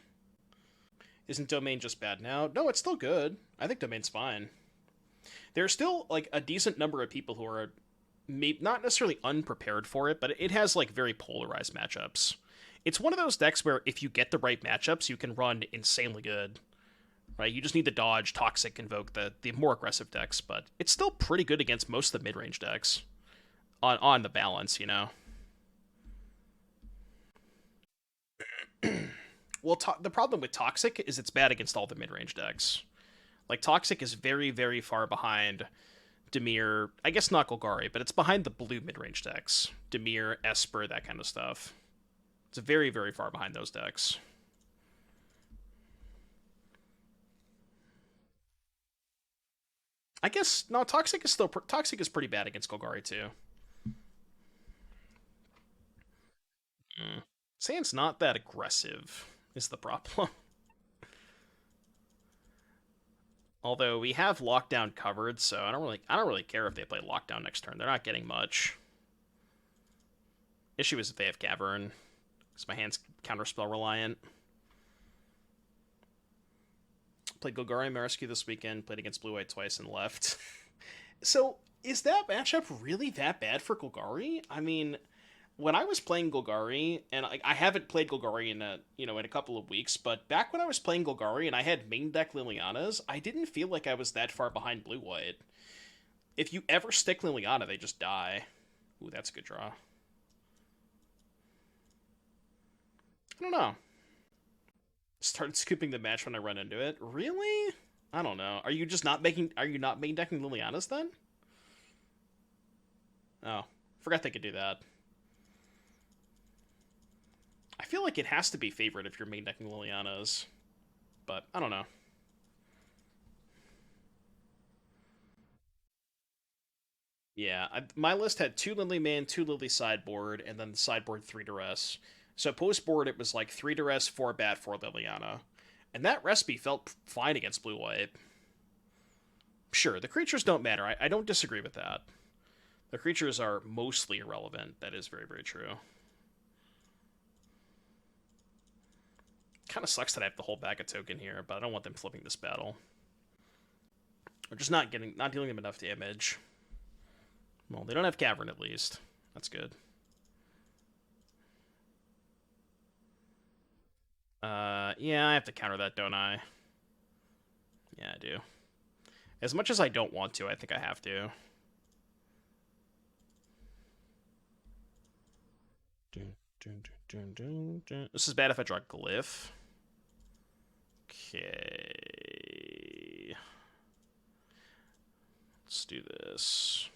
Isn't Domain just bad now? No, it's still good. I think Domain's fine. There's still like a decent number of people who are maybe not necessarily unprepared for it, but it has like very polarized matchups. It's one of those decks where if you get the right matchups, you can run insanely good. Right? You just need to dodge Toxic, Invoke, the more aggressive decks, but it's still pretty good against most of the mid range decks on the balance, you know. Well, the problem with Toxic is it's bad against all the mid range decks. Like Toxic is very very far behind Dimir. I guess not Golgari, but it's behind the blue mid range decks. Dimir, Esper, that kind of stuff. It's very very far behind those decks. I guess no. Toxic is pretty bad against Golgari too. Mm. Sand's not that aggressive is the problem. Although we have lockdown covered, so I don't really care if they play lockdown next turn. They're not getting much. Issue is if they have Cavern, because my hand's counterspell reliant. Played Golgari Marescu this weekend. Played against Blue White twice and left. So is that matchup really that bad for Golgari? I mean, when I was playing Golgari, and I haven't played Golgari in a couple of weeks, but back when I was playing Golgari and I had main deck Lilianas, I didn't feel like I was that far behind Blue White. If you ever stick Liliana, they just die. Ooh, that's a good draw. I don't know. Started scooping the match when I run into it. Really? I don't know. Are you just not making? Are you not main decking Lilianas then? Oh, forgot they could do that. I feel like it has to be favorite if you're main decking Lilianas, but I don't know. Yeah, my list had two Lily main, two Lily sideboard, and then the sideboard three duress. So post board it was like three duress, four bat, four Liliana, and that recipe felt fine against blue white. Sure, the creatures don't matter. I don't disagree with that. The creatures are mostly irrelevant. That is very very true. Kind of sucks that I have to hold back a token here, but I don't want them flipping this battle. Or just not dealing them enough damage. Well, they don't have Cavern at least. That's good. Yeah, I have to counter that, don't I? Yeah, I do. As much as I don't want to, I think I have to. This is bad if I draw Glyph. Okay. Let's do this.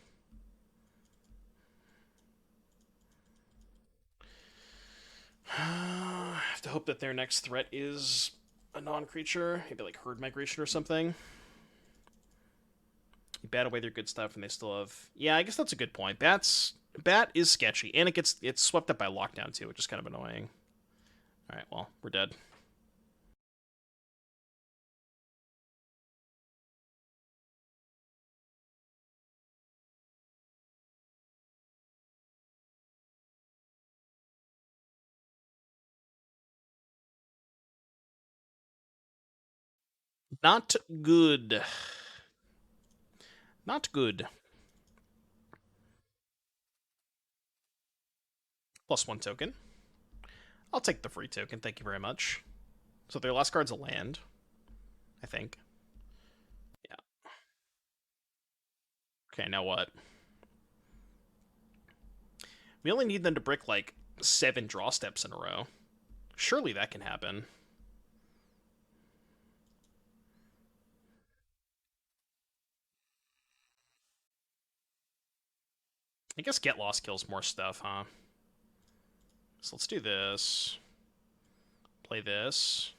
I have to hope that their next threat is a non-creature, maybe like Herd Migration or something. You bat away their good stuff, and they still have. Yeah, I guess that's a good point. Bat is sketchy, and it's swept up by lockdown too, which is kind of annoying. All right, well, we're dead. Not good. Not good. Plus one token. I'll take the free token. Thank you very much. So their last card's a land, I think. Yeah. Okay, now what? We only need them to brick like 7 draw steps in a row. Surely that can happen. I guess Get Lost kills more stuff, huh? So let's do this. Play this.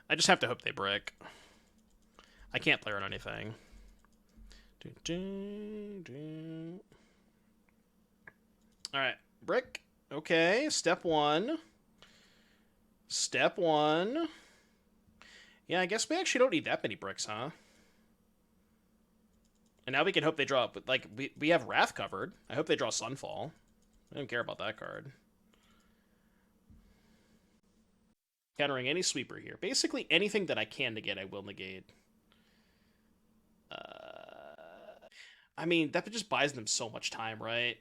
I just have to hope they brick. I can't play on anything. Alright, brick. Okay, step one. Step one. Yeah, I guess we actually don't need that many bricks, huh? And now we can hope they draw. But like we have Wrath covered. I hope they draw Sunfall. I don't care about that card. Countering any sweeper here. Basically anything that I can negate, I will negate. I mean, that just buys them so much time, right?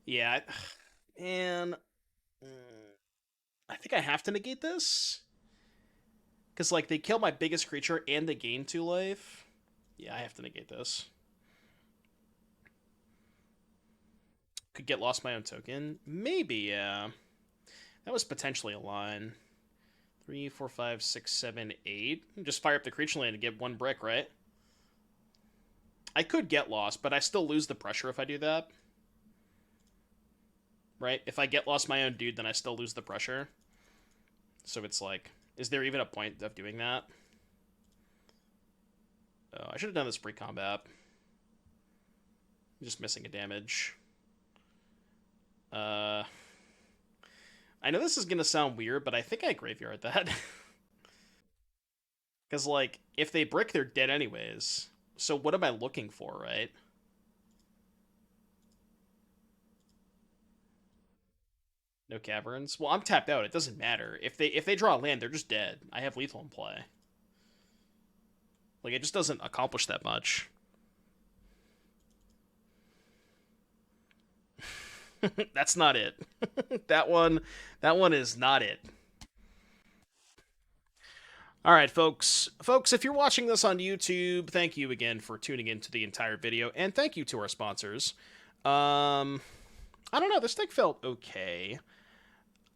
Yeah, and I think I have to negate this because like they kill my biggest creature and they gain 2 life. Yeah, I have to negate this. Could get lost my own token. Maybe, yeah. That was potentially a line. 3, 4, 5, 6, 7, 8. Just fire up the creature land to get 1 brick, right? I could get lost, but I still lose the pressure if I do that. Right? If I get lost my own dude, then I still lose the pressure. So it's like, is there even a point of doing that? Oh, I should have done this pre-combat. Just missing a damage. I know this is gonna sound weird, but I think I graveyard that. Because, like, if they brick, they're dead anyways. So what am I looking for, right? No caverns? Well, I'm tapped out. It doesn't matter. If they draw a land, they're just dead. I have lethal in play. Like, it just doesn't accomplish that much. That's not it. that one is not it. All right, folks. Folks, if you're watching this on YouTube, thank you again for tuning into the entire video, and thank you to our sponsors. I don't know. This deck felt okay.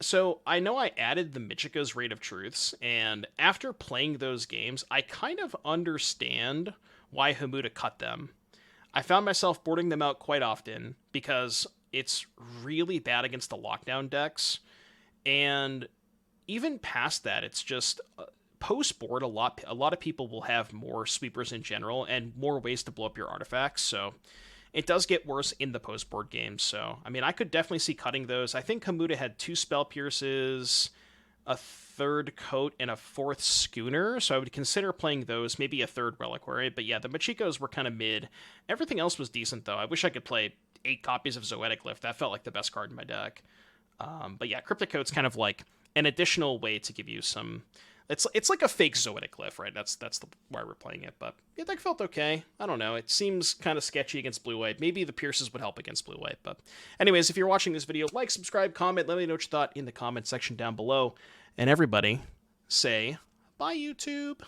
So I know I added the Michiko's Rate of Truths, and after playing those games, I kind of understand why Hamuda cut them. I found myself boarding them out quite often because it's really bad against the lockdown decks, and even past that, it's just post board. A lot of people will have more sweepers in general and more ways to blow up your artifacts. So it does get worse in the post board games. So I mean, I could definitely see cutting those. I think Hamuda had 2 spell pierces, a 3rd coat, and a 4th schooner. So I would consider playing those, maybe a 3rd reliquary. But yeah, the Machikos were kind of mid. Everything else was decent though. I wish I could play 8 copies of Zoetic Glyph. That felt like the best card in my deck. But yeah, Cryptic Coat's kind of like an additional way to give you some. It's like a fake Zoetic Glyph, right? That's why we're playing it. But yeah, that felt okay. I don't know. It seems kind of sketchy against blue white. Maybe the pierces would help against blue white. But anyways, if you're watching this video, like, subscribe, comment. Let me know what you thought in the comment section down below. And everybody, say bye, YouTube.